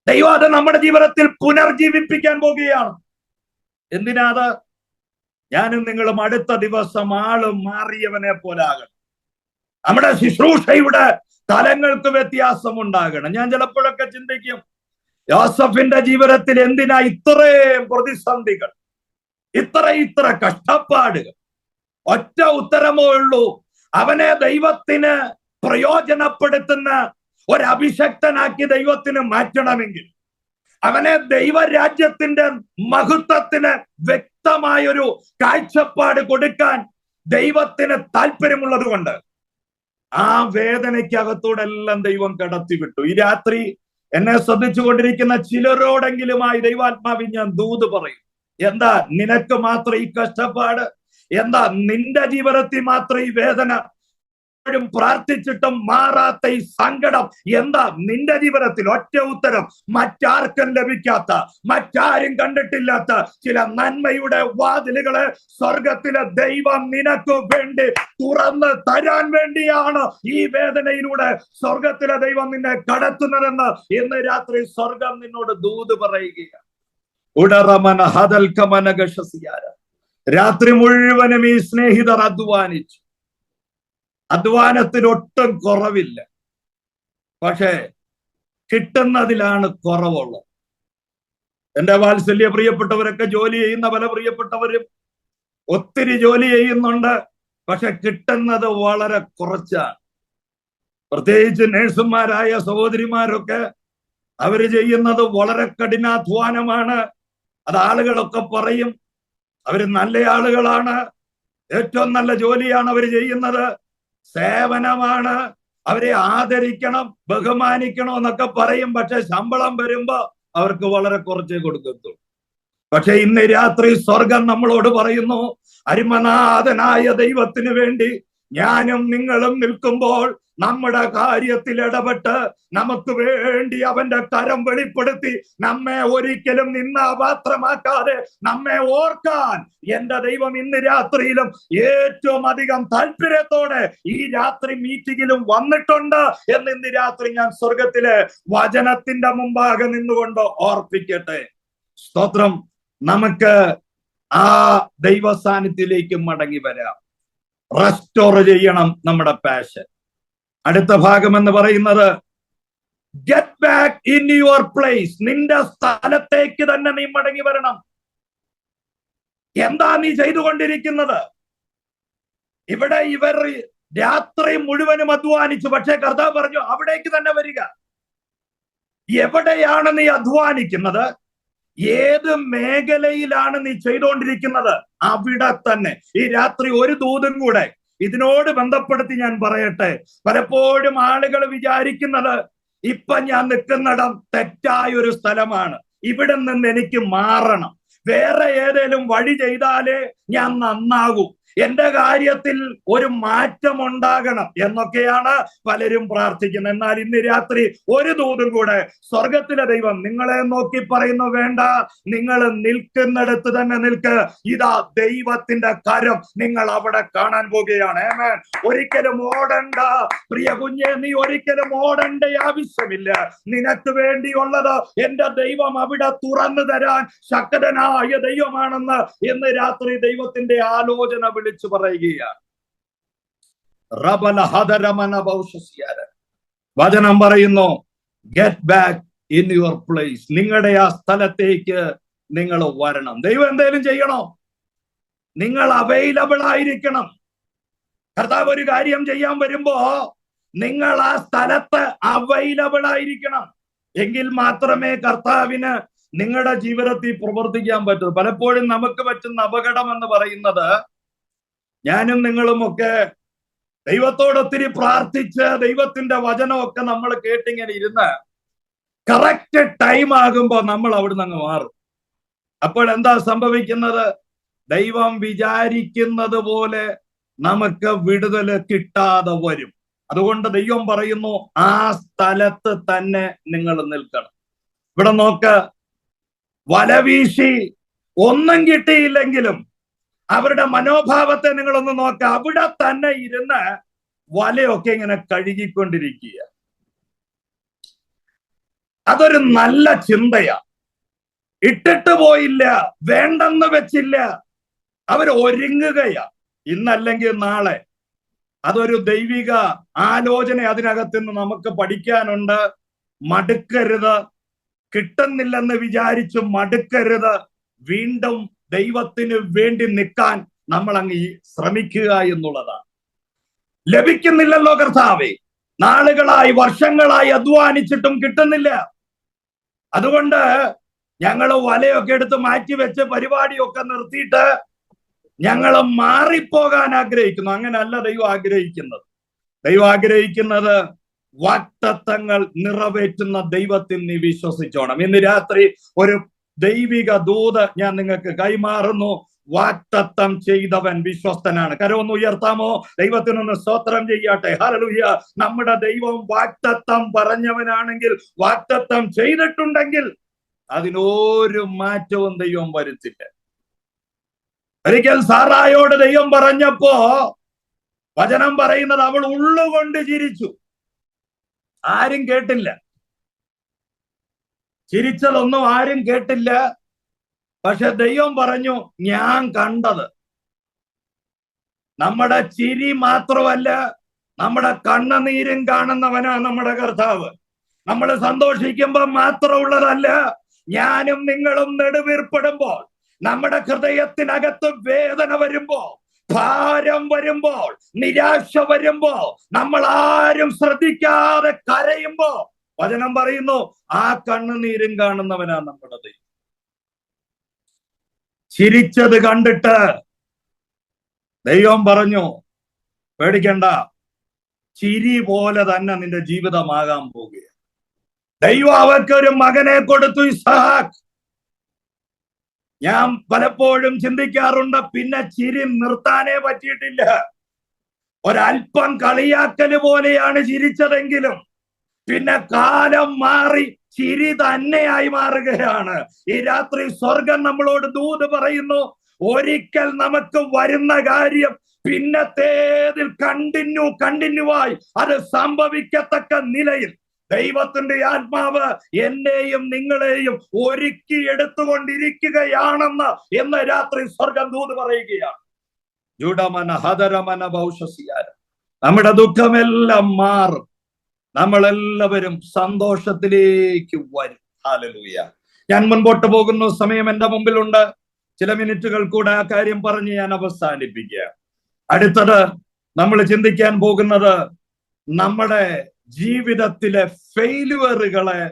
ദൈവം അത് നമ്മുടെ ജീവിതത്തിൽ പുനർജീവിപ്പിക്കാൻ പോകുകയാണ്. എന്തിനാത്? ഞാനും നിങ്ങളും അടുത്ത ദിവസം ആള് മാറിയവനെ പോലാകണം. നമ്മുടെ ശുശ്രൂഷയുടെ തലങ്ങൾക്ക് വ്യത്യാസം ഉണ്ടാകണം. ഞാൻ ചിലപ്പോഴൊക്കെ ചിന്തിക്കും, യോസഫിന്റെ ജീവിതത്തിൽ എന്തിനാ ഇത്രയും പ്രതിസന്ധികൾ, ഇത്ര കഷ്ടപ്പാടുകൾ? ഒറ്റ ഉത്തരമേ ഉള്ളൂ, അവനെ ദൈവത്തിന് പ്രയോജനപ്പെടുത്തുന്ന ഒരഭിഷക്തനാക്കി ദൈവത്തിന് മാറ്റണമെങ്കിൽ, അവനെ ദൈവരാജ്യത്തിന്റെ മഹത്വത്തിന് വ്യക്തമായൊരു കാഴ്ചപ്പാട് കൊടുക്കാൻ ദൈവത്തിന് താല്പര്യമുള്ളത് കൊണ്ട് ആ വേദനയ്ക്കകത്തൂടെ എല്ലാം ദൈവം കടത്തിവിട്ടു. ഈ രാത്രി എന്നെ ശ്രദ്ധിച്ചു കൊണ്ടിരിക്കുന്ന ചിലരോടെങ്കിലുമായി ദൈവാത്മാവിൽ ഞാൻ ദൂത് പറയും. എന്താ നിനക്ക് മാത്രം ഈ കഷ്ടപ്പാട്? എന്താ നിന്റെ ജീവിതത്തിൽ മാത്രം ഈ വേദന? പ്രാർത്ഥിച്ചിട്ടും മാറാത്ത ഈ സങ്കടം എന്താ നിന്റെ ജീവിതത്തിൽ? ഒറ്റ ഉത്തരം, മറ്റാർക്കും ലഭിക്കാത്ത, മറ്റാരും കണ്ടിട്ടില്ലാത്ത ചില നന്മയുടെ വാതിലുകളെ സ്വർഗത്തിലെ ദൈവം നിനക്ക് വേണ്ടി തുറന്ന് തരാൻ വേണ്ടിയാണ് ഈ വേദനയിലൂടെ സ്വർഗത്തിലെ ദൈവം നിന്നെ കടത്തുന്നതെന്ന് ഇന്ന് രാത്രി സ്വർഗം നിന്നോട് ദൂത് പറയുകയാണ്. ഉടറമന ഹദൽക്കമനഗശസിയാര. രാത്രി മുഴുവനും ഈ സ്നേഹിതർ അധ്വാനിച്ചു. അധ്വാനത്തിനൊട്ടും കുറവില്ല. പക്ഷെ കിട്ടുന്നതിലാണ് കുറവുള്ളത്. എന്റെ വാത്സല്യ പ്രിയപ്പെട്ടവരൊക്കെ ജോലി ചെയ്യുന്ന പല പ്രിയപ്പെട്ടവരും ഒത്തിരി ജോലി ചെയ്യുന്നുണ്ട്. പക്ഷെ കിട്ടുന്നത് വളരെ കുറച്ചാണ്. പ്രത്യേകിച്ച് നേഴ്സുമാരായ സഹോദരിമാരൊക്കെ അവര് ചെയ്യുന്നത് വളരെ കഠിനാധ്വാനമാണ്. അത് ആളുകളൊക്കെ പറയും, അവര് നല്ല ആളുകളാണ്, ഏറ്റവും നല്ല ജോലിയാണ് അവര് ചെയ്യുന്നത്, സേവനമാണ്, അവരെ ആദരിക്കണം, ബഹുമാനിക്കണം എന്നൊക്കെ പറയും. പക്ഷെ ശമ്പളം വരുമ്പോ അവർക്ക് വളരെ കുറച്ചേ കൊടുക്കത്തുള്ളൂ. പക്ഷെ ഇന്ന് രാത്രി സ്വർഗം നമ്മളോട് പറയുന്നു, അരുമനാഥനായ ദൈവത്തിന് വേണ്ടി ഞാനും നിങ്ങളും നിൽക്കുമ്പോൾ നമ്മുടെ കാര്യത്തിൽ ഇടപെട്ട് നമുക്ക് വേണ്ടി അവന്റെ കരം വെളിപ്പെടുത്തി നമ്മെ ഒരിക്കലും നിന്നാപാത്രമാക്കാതെ നമ്മെ ഓർക്കാൻ എന്റെ ദൈവം ഇന്ന് രാത്രിയിലും ഏറ്റവും അധികം താല്പര്യത്തോടെ ഈ രാത്രി മീറ്റിംഗിലും വന്നിട്ടുണ്ട് എന്ന് ഇന്ന് രാത്രി ഞാൻ സ്വർഗത്തിലെ വചനത്തിന്റെ മുമ്പാകെ നിന്നുകൊണ്ട് ഓർപ്പിക്കട്ടെ. സ്തോത്രം. നമുക്ക് ആ ദൈവ സാന്നിധ്യത്തിലേക്ക് മടങ്ങി വരാം. റെസ്റ്റോർ ചെയ്യണം നമ്മുടെ പാഷൻ. അടുത്ത ഭാഗം എന്ന് പറയുന്നത് get back in your place. നിന്റെ സ്ഥലത്തേക്ക് തന്നെ നീ മടങ്ങി വരണം. എന്താ നീ ചെയ്തുകൊണ്ടിരിക്കുന്നത്? ഇവിടെ ഇവർ രാത്രി മുഴുവനും അധ്വാനിച്ചു, പക്ഷേ കർത്താവ് പറഞ്ഞു അവിടേക്ക് തന്നെ വരിക. എവിടെയാണ് നീ അധ്വാനിക്കുന്നത്? ഏത് മേഖലയിലാണ് നീ ചെയ്തുകൊണ്ടിരിക്കുന്നത്? അവിടെ തന്നെ. ഈ രാത്രി ഒരു ദൂതും കൂടെ ഇതിനോട് ബന്ധപ്പെടുത്തി ഞാൻ പറയട്ടെ. പലപ്പോഴും ആളുകൾ വിചാരിക്കുന്നത് ഇപ്പൊ ഞാൻ നിൽക്കുന്നിടം തെറ്റായ ഒരു സ്ഥലമാണ്, ഇവിടെ നിന്ന് എനിക്ക് മാറണം, വേറെ ഏതേലും വഴി ചെയ്താലേ ഞാൻ നന്നാകൂ, എന്റെ കാര്യത്തിൽ ഒരു മാറ്റം ഉണ്ടാകണം എന്നൊക്കെയാണ് പലരും പ്രാർത്ഥിക്കുന്നത്. എന്നാൽ ഇന്ന് രാത്രി ഒരു ദൂതും കൂടെ സ്വർഗത്തിലെ ദൈവം നിങ്ങളെ നോക്കി പറയുന്നു, വേണ്ട, നിങ്ങൾ നിൽക്കുന്നിടത്ത് തന്നെ നിൽക്ക്. ഇതാ ദൈവത്തിന്റെ കരം നിങ്ങൾ അവിടെ കാണാൻ പോകുകയാണ്. ആമേൻ. ഒരിക്കലും ഓടണ്ട പ്രിയ കുഞ്ഞെ, നീ ഒരിക്കലും ഓടേണ്ട ആവശ്യമില്ല. നിനക്ക് വേണ്ടിയുള്ളത് എന്റെ ദൈവം അവിടെ തുറന്നു തരാൻ ശക്തനായ ദൈവമാണെന്ന് ഇന്ന് രാത്രി ദൈവത്തിന്റെ ആലോചന വിളിച്ചു പറയുകയാണ്. വചനം പറയുന്നു, get back in your place. നിങ്ങളുടെ ആ സ്ഥലത്തേക്ക് നിങ്ങൾ വരണം. ദൈവം എന്തേലും ചെയ്യണോ? നിങ്ങൾ അവൈലബിൾ ആയിരിക്കണം. കർത്താവ് ഒരു കാര്യം ചെയ്യാൻ വരുമ്പോ നിങ്ങൾ ആ സ്ഥലത്ത് അവൈലബിൾ ആയിരിക്കണം. എങ്കിൽ മാത്രമേ കർത്താവിന് നിങ്ങളുടെ ജീവിതത്തിൽ പ്രവർത്തിക്കാൻ പറ്റൂ. പലപ്പോഴും നമുക്ക് പറ്റുന്ന അപകടം എന്ന് പറയുന്നത്, ഞാനും നിങ്ങളും ഒക്കെ ദൈവത്തോട് ഒത്തിരി പ്രാർത്ഥിച്ച് ദൈവത്തിന്റെ വചനമൊക്കെ നമ്മൾ കേട്ടിങ്ങനെ ഇരുന്ന് കറക്റ്റ് ടൈം ആകുമ്പോ നമ്മൾ അവിടുന്ന് അങ്ങ് മാറും. അപ്പോൾ എന്താ സംഭവിക്കുന്നത്? ദൈവം വിചാരിക്കുന്നത് പോലെ നമുക്ക് വിടുതൽ കിട്ടാതെ വരും. അതുകൊണ്ട് ദൈവം പറയുന്നു, ആ സ്ഥലത്ത് തന്നെ നിങ്ങൾ നിൽക്കണം. ഇവിടെ നോക്ക്, വലവീശി ഒന്നും കിട്ടിയില്ലെങ്കിലും അവരുടെ മനോഭാവത്തെ നിങ്ങളൊന്ന് നോക്ക. അവിടെ തന്നെ ഇരുന്ന് വലയൊക്കെ ഇങ്ങനെ കഴുകിക്കൊണ്ടിരിക്കുക. അതൊരു നല്ല ചിന്തയാ. ഇട്ടിട്ട് പോയില്ല, വേണ്ടെന്ന് വെച്ചില്ല, അവർ ഒരുങ്ങുകയാ. ഇന്നല്ലെങ്കിൽ നാളെ. അതൊരു ദൈവിക ആലോചന അതിനകത്ത് നിന്ന് നമുക്ക് പഠിക്കാനുണ്ട്. മടുക്കരുത്, കിട്ടുന്നില്ലെന്ന് വിചാരിച്ചു മടുക്കരുത്. വീണ്ടും ദൈവത്തിന് വേണ്ടി നിൽക്കാൻ നമ്മൾ അങ്ങ് ശ്രമിക്കുക എന്നുള്ളതാണ്. ലഭിക്കുന്നില്ലല്ലോ കർത്താവേ, നാളുകളായി വർഷങ്ങളായി അധ്വാനിച്ചിട്ടും കിട്ടുന്നില്ല. അതുകൊണ്ട് ഞങ്ങൾ വലയൊക്കെ എടുത്ത് മാറ്റിവെച്ച് പരിപാടിയൊക്കെ നിർത്തിയിട്ട് ഞങ്ങൾ മാറിപ്പോകാൻ ആഗ്രഹിക്കുന്നു. അങ്ങനല്ല ദൈവം ആഗ്രഹിക്കുന്നത്. ദൈവം ആഗ്രഹിക്കുന്നത് വാഗ്ദത്തങ്ങൾ നിറവേറ്റുന്ന ദൈവത്തിൽ നീ വിശ്വസിച്ചോണം. ഇന്ന് രാത്രി ഒരു ദൈവിക ദൂത് ഞാൻ നിങ്ങൾക്ക് കൈമാറുന്നു. വാഗ്ദത്തം ചെയ്തവൻ വിശ്വസ്തനാണ്. കരമൊന്ന് ഉയർത്താമോ? ദൈവത്തിനൊന്ന് സ്തോത്രം ചെയ്യട്ടെ. ഹല്ലേലൂയ. നമ്മുടെ ദൈവം വാഗ്ദത്തം പറഞ്ഞവനാണെങ്കിൽ, വാഗ്ദത്തം ചെയ്തിട്ടുണ്ടെങ്കിൽ അതിനൊരു മാറ്റവും ദൈവം വരുത്തില്ല. ഒരിക്കൽ സാറായോട് ദൈവം പറഞ്ഞപ്പോ വചനം പറയുന്നത് അവൾ ഉള്ളുകൊണ്ട് ചിരിച്ചു. ആരും കേട്ടില്ല, ചിരിച്ചതൊന്നും ആരും കേട്ടില്ല. പക്ഷെ ദൈവം പറഞ്ഞു, ഞാൻ കണ്ടത്. നമ്മുടെ ചിരി മാത്രമല്ല, നമ്മുടെ കണ്ണുനീരും കാണുന്നവനാ നമ്മുടെ കർത്താവ്. നമ്മൾ സന്തോഷിക്കുമ്പോൾ മാത്രമുള്ളതല്ല, ഞാനും നിങ്ങളും നെടുവീർപ്പെടുമ്പോൾ, നമ്മുടെ ഹൃദയത്തിനകത്ത് വേദന വരുമ്പോ, ഭാരം വരുമ്പോൾ, നിരാശ വരുമ്പോ, നമ്മൾ ആരും ശ്രദ്ധിക്കാതെ കരയുമ്പോ, വചനം പറയുന്നു, ആ കണ്ണുനീരും കാണുന്നവനാ നമ്മുടെ ദൈവം. ചിരിച്ചത് കണ്ടിട്ട് ദൈവം പറഞ്ഞു, പേടിക്കണ്ട, ചിരി പോലെ തന്നെ നിന്റെ ജീവിതമാകാൻ പോവുകയാണ്. ദൈവം അവർക്ക് ഒരു മകനെ കൊടുത്തു, ഇസ്ഹാക്ക്. ഞാൻ പലപ്പോഴും ചിന്തിക്കാറുണ്ട്, പിന്നെ ചിരി നിർത്താനേ പറ്റിയിട്ടില്ല. ഒരല്പം കളിയാക്കല് പോലെയാണ് ചിരിച്ചതെങ്കിലും പിന്നെ കാലം മാറി ചിരി തന്നെയായി മാറുകയാണ്. ഈ രാത്രി സ്വർഗം നമ്മളോട് ദൂത് പറയുന്നു, ഒരിക്കൽ നമുക്ക് വരുന്ന കാര്യം പിന്നത്തേതിൽ കണ്ടിന്യൂവായി അത് സംഭവിക്കത്തക്ക നിലയിൽ ദൈവത്തിന്റെ ആത്മാവ് എന്നെയും നിങ്ങളെയും ഒരുക്കി എടുത്തുകൊണ്ടിരിക്കുകയാണെന്ന് ഇന്ന് രാത്രി സ്വർഗം ദൂത് പറയുകയാണ്. ജുഡമന ഹദരമന ഭൗഷസിയാര. നമ്മുടെ ദുഃഖമെല്ലാം മാറും, നമ്മളെല്ലാവരും സന്തോഷത്തിലേക്ക് വരും. ഹല്ലേലൂയ. ഞാൻ മുൻപോട്ട് പോകുന്നു. സമയം എന്റെ മുമ്പിലുണ്ട്. ചില മിനിറ്റുകൾ കൂടെ ആ കാര്യം പറഞ്ഞ് ഞാൻ അവസാനിപ്പിക്കുക. അടുത്തത് നമ്മൾ ചിന്തിക്കാൻ പോകുന്നത് നമ്മുടെ ജീവിതത്തിലെ ഫെയിലുവറുകളെ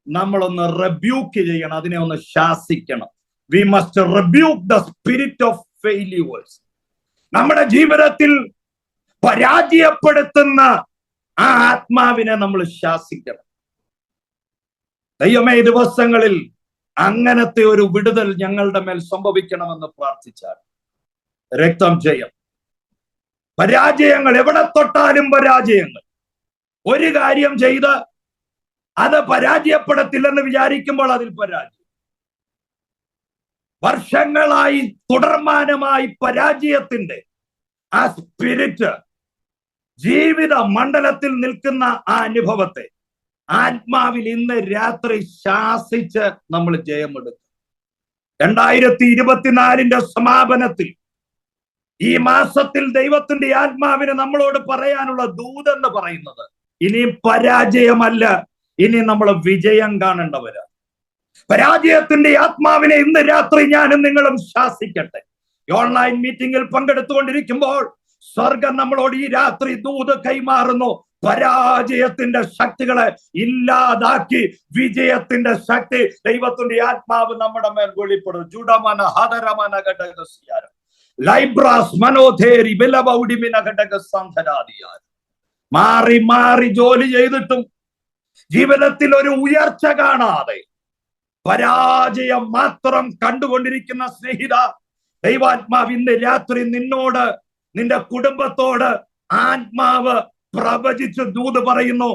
നമ്മളൊന്ന് റെബ്യൂക്ക് ചെയ്യണം, അതിനെ ഒന്ന് ശാസിക്കണം. We must rebuke the spirit of failures. നമ്മുടെ ജീവിതത്തിൽ പരാജയപ്പെടുത്തുന്ന ആ ആത്മാവിനെ നമ്മൾ ശാസിക്കണം. ദൈവമേ, ഈ ദിവസങ്ങളിൽ അങ്ങനത്തെ ഒരു വിടുതൽ ഞങ്ങളുടെ മേൽ സംഭവിക്കണമെന്ന് പ്രാർത്ഥിച്ചാൽ. രക്തം ജയം. പരാജയങ്ങൾ എവിടെ തൊട്ടാലും പരാജയങ്ങൾ. ഒരു കാര്യം ചെയ്ത് അത് പരാജയപ്പെടത്തില്ലെന്ന് വിചാരിക്കുമ്പോൾ അതിൽ പരാജയം. വർഷങ്ങളായി തുടർമാനമായി പരാജയത്തിന്റെ ആ സ്പിരിറ്റ് ജീവിത മണ്ഡലത്തിൽ നിൽക്കുന്ന ആ അനുഭവത്തെ ആത്മാവിൽ ഇന്ന് രാത്രി ശാസിച്ച് നമ്മൾ ജയമെടുക്കും. 2024 സമാപനത്തിൽ ഈ മാസത്തിൽ ദൈവത്തിന്റെ ആത്മാവിന് നമ്മളോട് പറയാനുള്ള ദൂതെന്ന് പറയുന്നത് ഇനി പരാജയമല്ല, ഇനി നമ്മൾ വിജയം കാണേണ്ടവരാ. പരാജയത്തിന്റെ ആത്മാവിനെ ഇന്ന് രാത്രി ഞാനും നിങ്ങളും ശാസിക്കട്ടെ. ഓൺലൈൻ മീറ്റിംഗിൽ പങ്കെടുത്തുകൊണ്ടിരിക്കുമ്പോൾ സ്വർഗം നമ്മളോട് ഈ രാത്രി ദൂത് കൈമാറുന്നു. പരാജയത്തിന്റെ ശക്തികളെ ഇല്ലാതാക്കി വിജയത്തിന്റെ ശക്തി ദൈവത്തിന്റെ ആത്മാവ് നമ്മുടെ മേൽ വെളിപ്പെടും. ജുഡമന ഹദരമന ഘടകസ്യാരം ലൈബ്രാസ് മനോധേരി ബലബൗഡിമിന ഘടകസന്ധരാദിയാർ. മാറി മാറി ജോലി ചെയ്തിട്ടും ജീവിതത്തിൽ ഒരു ഉയർച്ച കാണാതെ പരാജയം മാത്രം കണ്ടുകൊണ്ടിരിക്കുന്ന സ്നേഹിത, ദൈവാത്മാവ് ഇന്ന് രാത്രി നിന്നോട്, നിന്റെ കുടുംബത്തോട് ആത്മാവ് പ്രവചിച്ച് ദൂത് പറയുന്നു.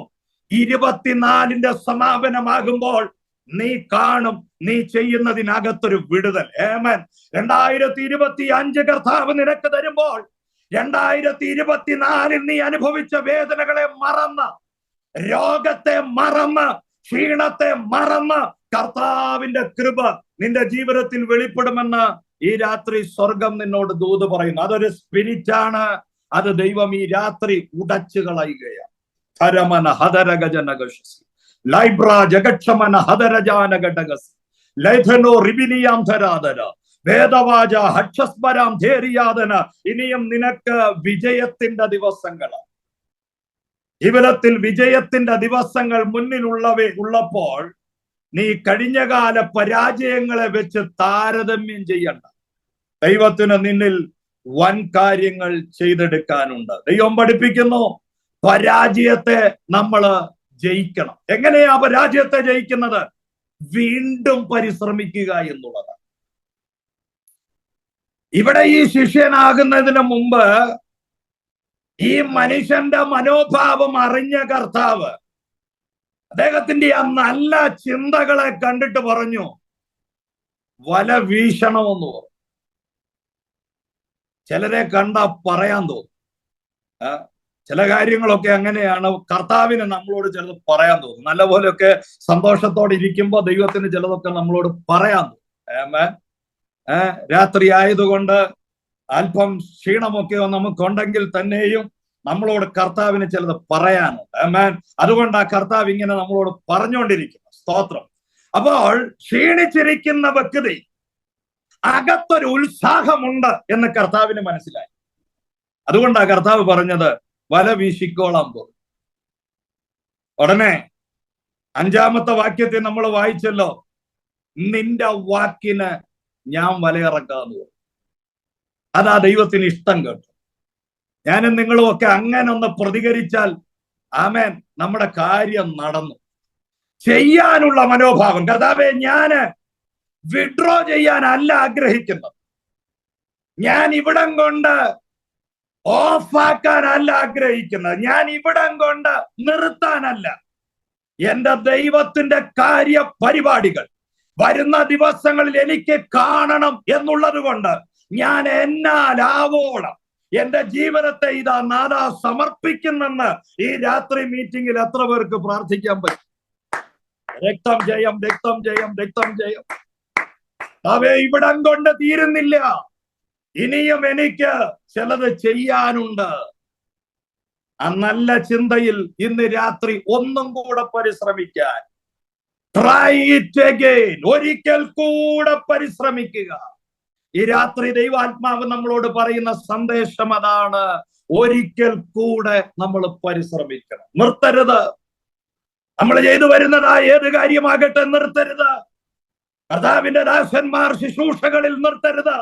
24 സമാപനമാകുമ്പോൾ നീ കാണും, നീ ചെയ്യുന്നതിനകത്തൊരു വിടുതൽ. ആമേൻ. 2025 കർത്താവ് നിനക്ക് തരുമ്പോൾ 2024 നീ അനുഭവിച്ച വേദനകളെ മറന്ന്, രോഗത്തെ മറന്ന്, ക്ഷീണത്തെ മറന്ന് കർത്താവിന്റെ കൃപ നിന്റെ ജീവിതത്തിൽ വെളിപ്പെടുമെന്ന് ഈ രാത്രി സ്വർഗം നിന്നോട് ദൂത് പറയുന്നു. അതൊരു സ്പിരിറ്റാണ്. അത് ദൈവം ഈ രാത്രി ഉടച്ചു കളയുകയാണ്. ഹരമന ഹദരഗജനഗശസി ലൈബ്ര ജഗക്ഷമന ഹദരജാനഗടഗസി ലൈഥനോ റിബിനിയാം ധരാധര വേദവാച ഹക്ഷസ്മരാം ധേരിയാദന. ഇനിയും നിനക്ക് വിജയത്തിന്റെ ദിവസങ്ങളാണ്. ജീവിതത്തിൽ വിജയത്തിന്റെ ദിവസങ്ങൾ ഉള്ളപ്പോൾ നീ കഴിഞ്ഞകാല പരാജയങ്ങളെ വെച്ച് താരതമ്യം ചെയ്യണ്ട. ദൈവത്തിന് നിന്നിൽ വൻ കാര്യങ്ങൾ ചെയ്തെടുക്കാനുണ്ട്. ദൈവം പഠിപ്പിക്കുന്നു, പരാജയത്തെ നമ്മൾ ജയിക്കണം. എങ്ങനെയാ പരാജയത്തെ ജയിക്കുന്നത്? വീണ്ടും പരിശ്രമിക്കുക എന്നുള്ളതാണ്. ഇവിടെ ഈ ശിഷ്യനാകുന്നതിന് മുമ്പ് ഈ മനുഷ്യന്റെ മനോഭാവം അറിഞ്ഞ കർത്താവ് അദ്ദേഹത്തിന്റെ ആ നല്ല ചിന്തകളെ കണ്ടിട്ട് പറഞ്ഞു, വല വീശണമെന്ന് പറഞ്ഞു. ചിലരെ കണ്ട പറയാൻ തോന്നും. ചില കാര്യങ്ങളൊക്കെ അങ്ങനെയാണ്. കർത്താവിന് നമ്മളോട് ചിലത് പറയാൻ തോന്നും. നല്ലപോലെയൊക്കെ സന്തോഷത്തോടെ ഇരിക്കുമ്പോൾ ദൈവത്തിന് ചിലതൊക്കെ നമ്മളോട് പറയാൻ തോന്നും. രാത്രി ആയതുകൊണ്ട് അല്പം ക്ഷീണമൊക്കെ നമുക്കുണ്ടെങ്കിൽ തന്നെയും നമ്മളോട് കർത്താവിന് ചിലത് പറയാനുണ്ട്. ആമേൻ. അതുകൊണ്ട് ആ കർത്താവ് ഇങ്ങനെ നമ്മളോട് പറഞ്ഞുകൊണ്ടിരിക്കുന്നു. സ്തോത്രം. അപ്പോൾ ക്ഷീണിച്ചിരിക്കുന്ന വ്യക്തി അകത്തൊരു ഉത്സാഹമുണ്ട് എന്ന് കർത്താവിന് മനസ്സിലായി. അതുകൊണ്ടാ കർത്താവ് പറഞ്ഞത് വല വീശിക്കോളാൻ പോകും. ഉടനെ 5ാമത്തെ വാക്യത്തിൽ നമ്മൾ വായിച്ചല്ലോ, നിന്റെ വാക്കിന് ഞാൻ വലയിറക്കാന്ന് പറഞ്ഞു. അതാ ദൈവത്തിന് ഇഷ്ടം കേട്ടു. ഞാനും നിങ്ങളും ഒക്കെ അങ്ങനെ ഒന്ന് പ്രതികരിച്ചാൽ ആമേൻ, നമ്മുടെ കാര്യം നടന്നു. ചെയ്യാനുള്ള മനോഭാവം. കർത്താവേ, ഞാന് വിഡ്രോ ചെയ്യാനല്ല ആഗ്രഹിക്കുന്നത്. ഞാൻ ഇവിടം കൊണ്ട് ഓഫാക്കാനല്ല ആഗ്രഹിക്കുന്നത്. ഞാൻ ഇവിടം കൊണ്ട് നിർത്താനല്ല. എന്റെ ദൈവത്തിന്റെ കാര്യ പരിപാടികൾ വരുന്ന ദിവസങ്ങളിൽ എനിക്ക് കാണണം എന്നുള്ളത് കൊണ്ട് ഞാൻ എന്നാലാവോളം എന്റെ ജീവിതത്തെ ഇതാ നാദാ സമർപ്പിക്കുന്നെന്ന് ഈ രാത്രി മീറ്റിംഗിൽ എത്ര പേർക്ക് പ്രാർത്ഥിക്കാൻ പറ്റും? രക്തം ജയം, രക്തം ജയം, രക്തം ജയം. അവേ, ഇവിടം കൊണ്ട് തീരുന്നില്ല. ഇനിയും എനിക്ക് ചിലത് ചെയ്യാനുണ്ട്. ആ നല്ല ചിന്തയിൽ ഇന്ന് രാത്രി ഒന്നും കൂടെ പരിശ്രമിക്കാൻ, ട്രൈ ഇറ്റ് അഗൈൻ, ഒരിക്കൽ കൂടെ പരിശ്രമിക്കുക. ഈ രാത്രി ദൈവാത്മാവ് നമ്മളോട് പറയുന്ന സന്ദേശം അതാണ്. ഒരിക്കൽ കൂടെ നമ്മൾ പരിശ്രമിക്കണം, നിർത്തരുത്. നമ്മൾ ചെയ്തു വരുന്നതായ ഏത് കാര്യമാകട്ടെ, നിർത്തരുത്. കർത്താവിന്റെ ദാസന്മാർ ശുശ്രൂഷകളിൽ നിർത്തരുത്,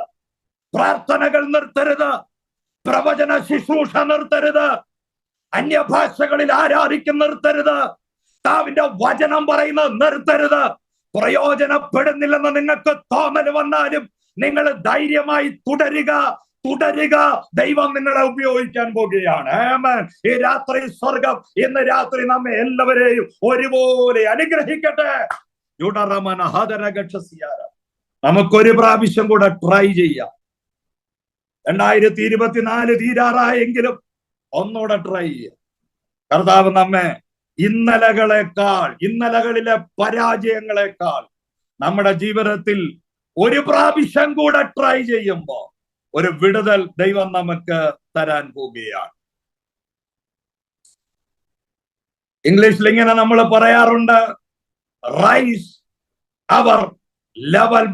പ്രാർത്ഥനകൾ നിർത്തരുത്, പ്രവചന ശുശ്രൂഷ നിർത്തരുത്, അന്യഭാഷകളിൽ ആരാധിക്കും നിർത്തരുത്, കർത്താവിന്റെ വചനം പറയുന്നത് നിർത്തരുത്. പ്രയോജനപ്പെടുന്നില്ലെന്ന് നിങ്ങൾക്ക് തോന്നൽ വന്നാലും നിങ്ങൾ ധൈര്യമായി തുടരുക. ദൈവം നിങ്ങളെ ഉപയോഗിക്കാൻ പോകുകയാണ്. ആമേൻ. ഈ രാത്രി സ്വർഗം ഇന്ന് രാത്രി നമ്മെ എല്ലാവരെയും ഒരുപോലെ അനുഗ്രഹിക്കട്ടെ. നമുക്കൊരു പ്രാവശ്യം കൂടെ ട്രൈ ചെയ്യാം. 2024 തീരാറായെങ്കിലും ഒന്നുകൂടെ ട്രൈ ചെയ്യാം. കർത്താവ് നമ്മെ ഇന്നലകളിലെ പരാജയങ്ങളെക്കാൾ നമ്മുടെ ജീവിതത്തിൽ ഒരു പ്രാവശ്യം കൂടെ ട്രൈ ചെയ്യുമ്പോ ഒരു വിടുതൽ ദൈവം നമുക്ക് തരാൻ പോവുകയാണ്. ഇംഗ്ലീഷിൽ ഇങ്ങനെ നമ്മൾ പറയാറുണ്ട്, റൈസ് അവർ ലെവൽ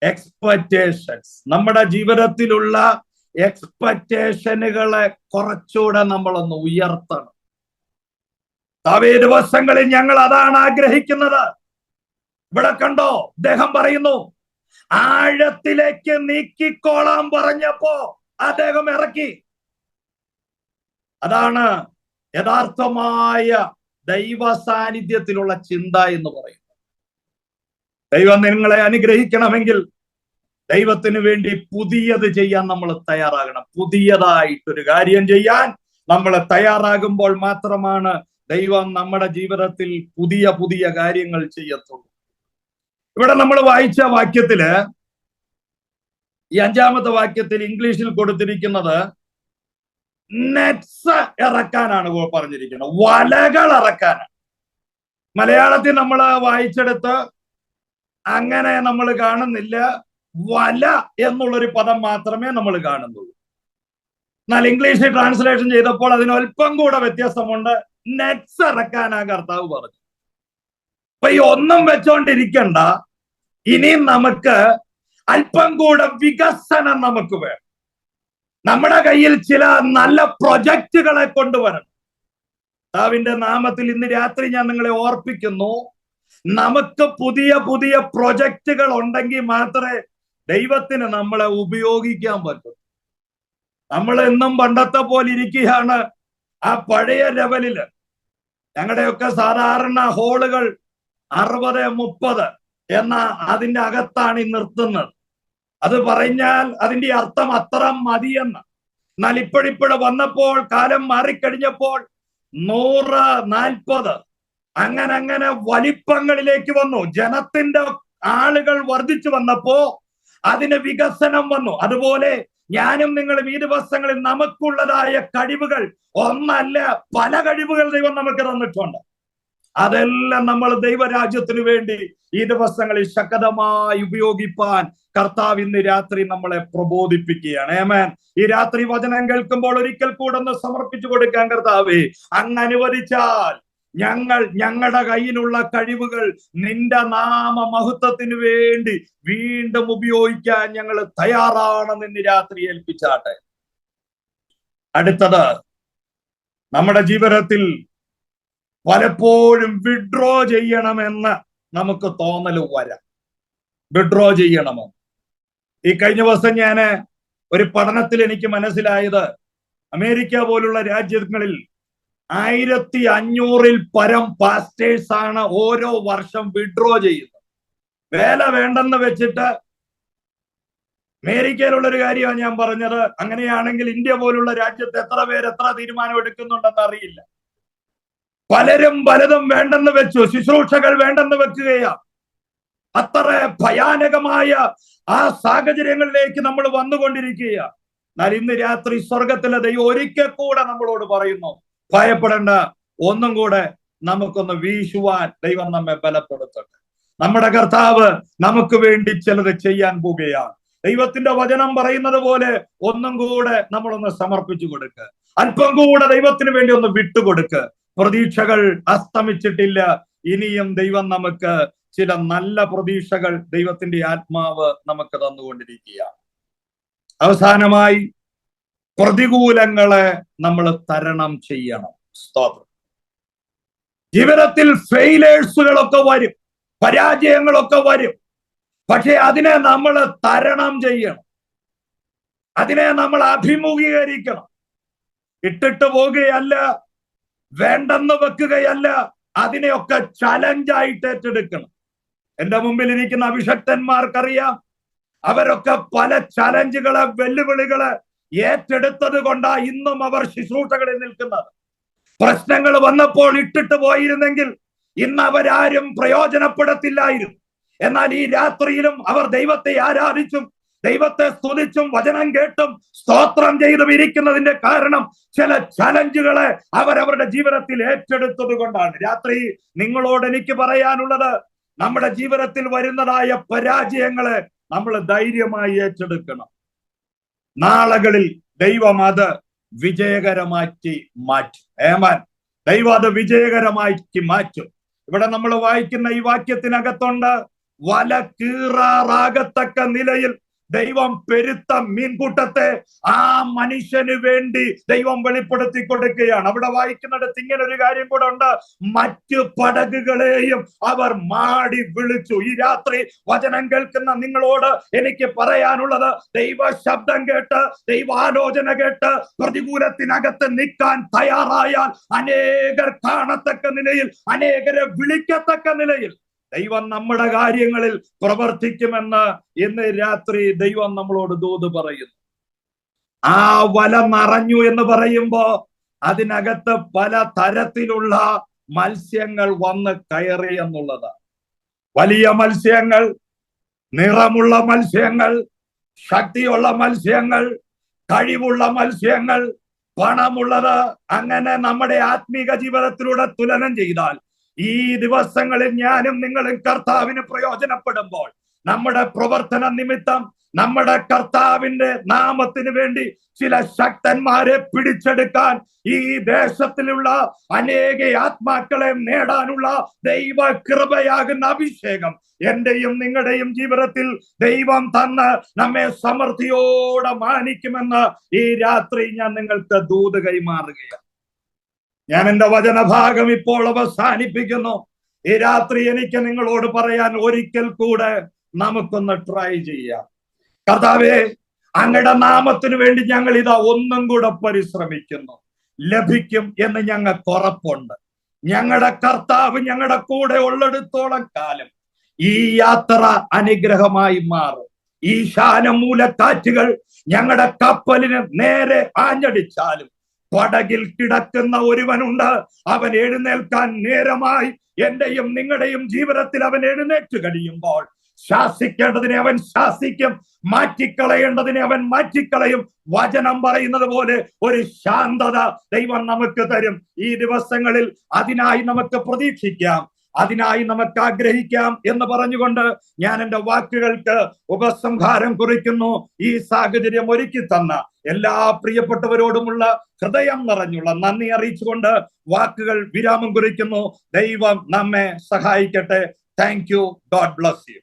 എക്സ്പെക്ടേഷൻസ്. നമ്മുടെ ജീവിതത്തിലുള്ള എക്സ്പെക്ടേഷനുകളെ കുറച്ചുകൂടെ നമ്മളൊന്ന് ഉയർത്തണം. ഈ ദിവസങ്ങളിൽ ഞങ്ങൾ അതാണ് ആഗ്രഹിക്കുന്നത്. ഇവിടെ കണ്ടോ, അദ്ദേഹം പറയുന്നു, ആഴത്തിലേക്ക് നീക്കിക്കോളാൻ പറഞ്ഞപ്പോ അദ്ദേഹം ഇറക്കി. അതാണ് യഥാർത്ഥമായ ദൈവ സാന്നിധ്യത്തിലുള്ള ചിന്ത എന്ന് പറയുന്നത്. ദൈവം നിങ്ങളെ അനുഗ്രഹിക്കണമെങ്കിൽ ദൈവത്തിന് വേണ്ടി പുതിയത് ചെയ്യാൻ നമ്മൾ തയ്യാറാകണം. പുതിയതായിട്ടൊരു കാര്യം ചെയ്യാൻ നമ്മൾ തയ്യാറാകുമ്പോൾ മാത്രമാണ് ദൈവം നമ്മുടെ ജീവിതത്തിൽ പുതിയ കാര്യങ്ങൾ ചെയ്യത്തുള്ളൂ. ഇവിടെ നമ്മൾ വായിച്ച വാക്യത്തില്, ഈ 5-ാമത്തെ വാക്യത്തിൽ ഇംഗ്ലീഷിൽ കൊടുത്തിരിക്കുന്നത് നെറ്റ്സ് ഇറക്കാനാണ് പറഞ്ഞിരിക്കുന്നത്, വലകൾ ഇറക്കാനാണ്. മലയാളത്തിൽ നമ്മൾ വായിച്ചെടുത്ത് അങ്ങനെ നമ്മൾ കാണുന്നില്ല, വല എന്നുള്ളൊരു പദം മാത്രമേ നമ്മൾ കാണുന്നുള്ളൂ. എന്നാൽ ഇംഗ്ലീഷിൽ ട്രാൻസ്ലേഷൻ ചെയ്തപ്പോൾ അതിന് അല്പം കൂടെ വ്യത്യാസമുണ്ട്. നെറ്റ്സ് ഇറക്കാനാ കർത്താവ് പറഞ്ഞു. അപ്പൊ ഈ ഒന്നും വെച്ചോണ്ടിരിക്കണ്ട, ഇനി നമുക്ക് അല്പം കൂടെ വികസനം നമുക്ക് വേണം. നമ്മുടെ കയ്യിൽ ചില നല്ല പ്രൊജക്റ്റുകളെ കൊണ്ടുവരണം. കർത്താവിന്റെ നാമത്തിൽ ഇന്ന് രാത്രി ഞാൻ നിങ്ങളെ ഓർപ്പിക്കുന്നു, നമുക്ക് പുതിയ പ്രൊജക്റ്റുകൾ ഉണ്ടെങ്കിൽ മാത്രമേ ദൈവത്തിന് നമ്മളെ ഉപയോഗിക്കാൻ പറ്റൂ. നമ്മൾ എന്നും പണ്ടത്തെ പോലെ ഇരിക്കുകയാണ്. ആ പഴയ ലെവലില് ഞങ്ങളുടെയൊക്കെ സാധാരണ ഹോളുകൾ 60-30 എന്ന അതിന്റെ അകത്താണ് ഈ നിർത്തുന്നത്. അത് പറഞ്ഞാൽ അതിന്റെ അർത്ഥം അത്ര മതിയെന്ന്. എന്നാൽ ഇപ്പോഴിപ്പോഴ് വന്നപ്പോൾ, കാലം മാറിക്കഴിഞ്ഞപ്പോൾ 100-40 അങ്ങനെ വലിപ്പങ്ങളിലേക്ക് വന്നു. ജനത്തിന്റെ ആളുകൾ വർദ്ധിച്ചു വന്നപ്പോ അതിന് വികസനം വന്നു. അതുപോലെ ഞാനും നിങ്ങളും ഈ ദിവസങ്ങളിൽ നമുക്കുള്ളതായ കഴിവുകൾ ഒന്നല്ല, പല കഴിവുകൾ ദൈവം നമുക്ക് തന്നിട്ടുണ്ട്. അതെല്ലാം നമ്മൾ ദൈവരാജ്യത്തിന് വേണ്ടി ഈ ദിവസങ്ങളിൽ ശക്തമായി ഉപയോഗിപ്പാൻ കർത്താവ് ഇന്ന് രാത്രി നമ്മളെ പ്രബോധിപ്പിക്കുകയാണ്. ആമേൻ. ഈ രാത്രി വചനം കേൾക്കുമ്പോൾ ഒരിക്കൽ കൂടെ ഒന്ന് സമർപ്പിച്ചു കൊടുക്കാൻ, കർത്താവേ, അങ്ങ് അനുവദിച്ചാൽ ഞങ്ങളുടെ കയ്യിലുള്ള കഴിവുകൾ നിന്റെ നാമ മഹത്വത്തിന് വേണ്ടി വീണ്ടും ഉപയോഗിക്കാൻ ഞങ്ങൾ തയ്യാറാണെന്ന് ഇന്ന് രാത്രി ഏൽപ്പിച്ചാട്ടെ. അടുത്തത്, നമ്മുടെ ജീവിതത്തിൽ പലപ്പോഴും വിഡ്രോ ചെയ്യണമെന്ന് നമുക്ക് തോന്നൽ വരാം. വിഡ്രോ ചെയ്യണമെന്ന്. ഈ കഴിഞ്ഞ ദിവസം ഞാന് ഒരു പഠനത്തിൽ എനിക്ക് മനസ്സിലായത്, അമേരിക്ക പോലുള്ള രാജ്യങ്ങളിൽ 1500-ൽ പരം പാസ്റ്റേഴ്സ് ആണ് ഓരോ വർഷം വിഡ്രോ ചെയ്യുന്നത്. വേല വേണ്ടെന്ന് വെച്ചിട്ട്. അമേരിക്കയിലുള്ളൊരു കാര്യമാണ് ഞാൻ പറഞ്ഞത്. അങ്ങനെയാണെങ്കിൽ ഇന്ത്യ പോലുള്ള രാജ്യത്ത് എത്ര പേര് എത്ര തീരുമാനം എടുക്കുന്നുണ്ടെന്ന് അറിയില്ല. പലതും വേണ്ടെന്ന് വെച്ചു, ശുശ്രൂഷകൾ വേണ്ടെന്ന് വെക്കുകയാണ്. അത്ര ഭയാനകമായ ആ സാഹചര്യങ്ങളിലേക്ക് നമ്മൾ വന്നുകൊണ്ടിരിക്കുകയാണ്. എന്നാൽ ഇന്ന് രാത്രി സ്വർഗത്തിലെ ദൈവം ഒരിക്കൽ കൂടെ നമ്മളോട് പറയുന്നു, ഭയപ്പെടേണ്ട, ഒന്നും കൂടെ നമുക്കൊന്ന് വീശുവാൻ ദൈവം നമ്മെ ബലപ്പെടുത്തട്ടെ. നമ്മുടെ കർത്താവ് നമുക്ക് വേണ്ടി ചിലത് ചെയ്യാൻ പോവുകയാണ്. ദൈവത്തിന്റെ വചനം പറയുന്നത് പോലെ ഒന്നും കൂടെ നമ്മളൊന്ന് സമർപ്പിച്ചു കൊടുക്കുക. അല്പം കൂടെ ദൈവത്തിന് വേണ്ടി ഒന്ന് വിട്ടുകൊടുക്ക്. പ്രതീക്ഷകൾ അസ്തമിച്ചിട്ടില്ല. ഇനിയും ദൈവം നമുക്ക് ചില നല്ല പ്രതീക്ഷകൾ ദൈവത്തിന്റെ ആത്മാവ് നമുക്ക് തന്നുകൊണ്ടിരിക്കുക. അവസാനമായി പ്രതികൂലങ്ങളെ നമ്മൾ തരണം ചെയ്യണം. സ്തോത്രം. ജീവിതത്തിൽ ഫെയിലേഴ്സുകളൊക്കെ വരും, പരാജയങ്ങളൊക്കെ വരും. പക്ഷെ അതിനെ നമ്മൾ തരണം ചെയ്യണം, അതിനെ നമ്മൾ അഭിമുഖീകരിക്കണം. ഇട്ടിട്ട് പോവുകയല്ല, വേണ്ടെന്ന് വെക്കുകയല്ല, അതിനെയൊക്കെ ചലഞ്ചായിട്ട് ഏറ്റെടുക്കണം. എന്റെ മുമ്പിൽ ഇരിക്കുന്ന അഭിഷക്തന്മാർക്കറിയാം, അവരൊക്കെ പല ചലഞ്ചുകളെ, വെല്ലുവിളികളെ ഏറ്റെടുത്തത് കൊണ്ടാ ഇന്നും അവർ ശുശ്രൂഷകളിൽ നിൽക്കുന്നത്. പ്രശ്നങ്ങൾ വന്നപ്പോൾ ഇട്ടിട്ട് പോയിരുന്നെങ്കിൽ ഇന്ന് അവരാരും പ്രയോജനപ്പെടത്തില്ലായിരുന്നു. എന്നാൽ ഈ രാത്രിയിലും അവർ ദൈവത്തെ ആരാധിച്ചും ദൈവത്തെ സ്തുതിച്ചും വചനം കേട്ടും സ്തോത്രം ചെയ്തും ഇരിക്കുന്നതിന്റെ കാരണം ചില ചലഞ്ചുകളെ അവരവരുടെ ജീവിതത്തിൽ ഏറ്റെടുത്തത് കൊണ്ടാണ്. രാത്രി നിങ്ങളോട് എനിക്ക് പറയാനുള്ളത്, നമ്മുടെ ജീവിതത്തിൽ വരുന്നതായ പരാജയങ്ങളെ നമ്മൾ ധൈര്യമായി ഏറ്റെടുക്കണം. നാളുകളിൽ ദൈവം അത് വിജയകരമാക്കി മാറ്റും. ഏമാൻ. ദൈവം അത് വിജയകരമാക്കി മാറ്റും. ഇവിടെ നമ്മൾ വായിക്കുന്ന ഈ വാക്യത്തിനകത്തുണ്ട്, വല കീറാറാകത്തക്ക നിലയിൽ ദൈവം പെരുത്ത മീൻകൂട്ടത്തെ ആ മനുഷ്യന് വേണ്ടി ദൈവം വെളിപ്പെടുത്തി കൊടുക്കുകയാണ്. അവിടെ വായിക്കുന്നിടത്ത് ഇങ്ങനെ ഒരു കാര്യം കൂടെ ഉണ്ട്, മറ്റു പടകുകളെയും അവർ മാടി വിളിച്ചു. ഈ രാത്രി വചനം കേൾക്കുന്ന നിങ്ങളോട് എനിക്ക് പറയാനുള്ളത്, ദൈവ ശബ്ദം കേട്ട്, ദൈവാലോചന കേട്ട് പ്രതികൂലത്തിനകത്ത് നിൽക്കാൻ തയ്യാറായാൽ അനേകർ കാണത്തക്ക നിലയിൽ, അനേകരെ വിളിക്കത്തക്ക നിലയിൽ ദൈവം നമ്മുടെ കാര്യങ്ങളിൽ പ്രവർത്തിക്കുമെന്ന് ഇന്ന് രാത്രി ദൈവം നമ്മളോട് ദൂത് പറയുന്നു. ആ വല നിറഞ്ഞു എന്ന് പറയുമ്പോ അതിനകത്ത് പല തരത്തിലുള്ള മത്സ്യങ്ങൾ വന്ന് കയറി എന്നുള്ളതാണ്. വലിയ മത്സ്യങ്ങൾ, നിറമുള്ള മത്സ്യങ്ങൾ, ശക്തിയുള്ള മത്സ്യങ്ങൾ, കഴിവുള്ള മത്സ്യങ്ങൾ, പണമുള്ളത്. അങ്ങനെ നമ്മുടെ ആത്മീക ജീവിതത്തിലൂടെ തുലനം ചെയ്താൽ ഈ ദിവസങ്ങളിൽ ഞാനും നിങ്ങളും കർത്താവിന് പ്രയോജനപ്പെടുമ്പോൾ നമ്മുടെ പ്രവർത്തന നിമിത്തം നമ്മുടെ കർത്താവിന്റെ നാമത്തിന് വേണ്ടി ചില ശക്തന്മാരെ പിടിച്ചെടുക്കാൻ, ഈ ദേശത്തിലുള്ള അനേക ആത്മാക്കളെ നേടാനുള്ള ദൈവ കൃപയാകുന്ന അഭിഷേകം എന്റെയും നിങ്ങളുടെയും ജീവിതത്തിൽ ദൈവം തന്ന് നമ്മെ സമൃദ്ധിയോടെ മാനിക്കുമെന്ന് ഈ രാത്രി ഞാൻ നിങ്ങൾക്ക് ദൂത് കൈമാറുകയാണ്. ഞാൻ എന്റെ വചനഭാഗം ഇപ്പോൾ അവസാനിപ്പിക്കുന്നു. ഈ രാത്രി എനിക്ക് നിങ്ങളോട് പറയാൻ, ഒരിക്കൽ കൂടെ നമുക്കൊന്ന് ട്രൈ ചെയ്യാം. കർത്താവേ, അങ്ങയുടെ നാമത്തിന് വേണ്ടി ഞങ്ങൾ ഇതാ ഒന്നും കൂടെ പരിശ്രമിക്കുന്നു. ലഭിക്കും എന്ന് ഞങ്ങൾക്ക് ഉറപ്പുണ്ട്. ഞങ്ങളുടെ കർത്താവ് ഞങ്ങളുടെ കൂടെ ഉള്ളിടത്തോളം കാലം ഈ യാത്ര അനുഗ്രഹമായി മാറും. ഈ ശാനമൂലക്കാറ്റുകൾ ഞങ്ങളുടെ കപ്പലിന് നേരെ ആഞ്ഞടിച്ചാലും പടകിൽ കിടക്കുന്ന ഒരുവനുണ്ട്, അവൻ എഴുന്നേൽക്കാൻ നേരമായി. എന്റെയും നിങ്ങളുടെയും ജീവിതത്തിൽ അവൻ എഴുന്നേറ്റ് കഴിയുമ്പോൾ ശാസിക്കേണ്ടതിനെ അവൻ ശാസിക്കും, മാറ്റിക്കളയേണ്ടതിനെ അവൻ മാറ്റിക്കളയും. വചനം പറയുന്നത് പോലെ ഒരു ശാന്തത ദൈവം നമുക്ക് തരും. ഈ ദിവസങ്ങളിൽ അതിനായി നമുക്ക് പ്രതീക്ഷിക്കാം, അതിനായി നമുക്ക് ആഗ്രഹിക്കാം എന്ന് പറഞ്ഞുകൊണ്ട് ഞാൻ എന്റെ വാക്കുകൾക്ക് ഉപസംഹാരം കുറിക്കുന്നു. ഈ സാഹചര്യം ഒരുക്കി തന്ന എല്ലാ പ്രിയപ്പെട്ടവരോടുമുള്ള ഹൃദയം നിറഞ്ഞുള്ള നന്ദി അറിയിച്ചുകൊണ്ട് വാക്കുകൾ വിരാമം കുറിക്കുന്നു. ദൈവം നമ്മെ സഹായിക്കട്ടെ. Thank you. God bless you.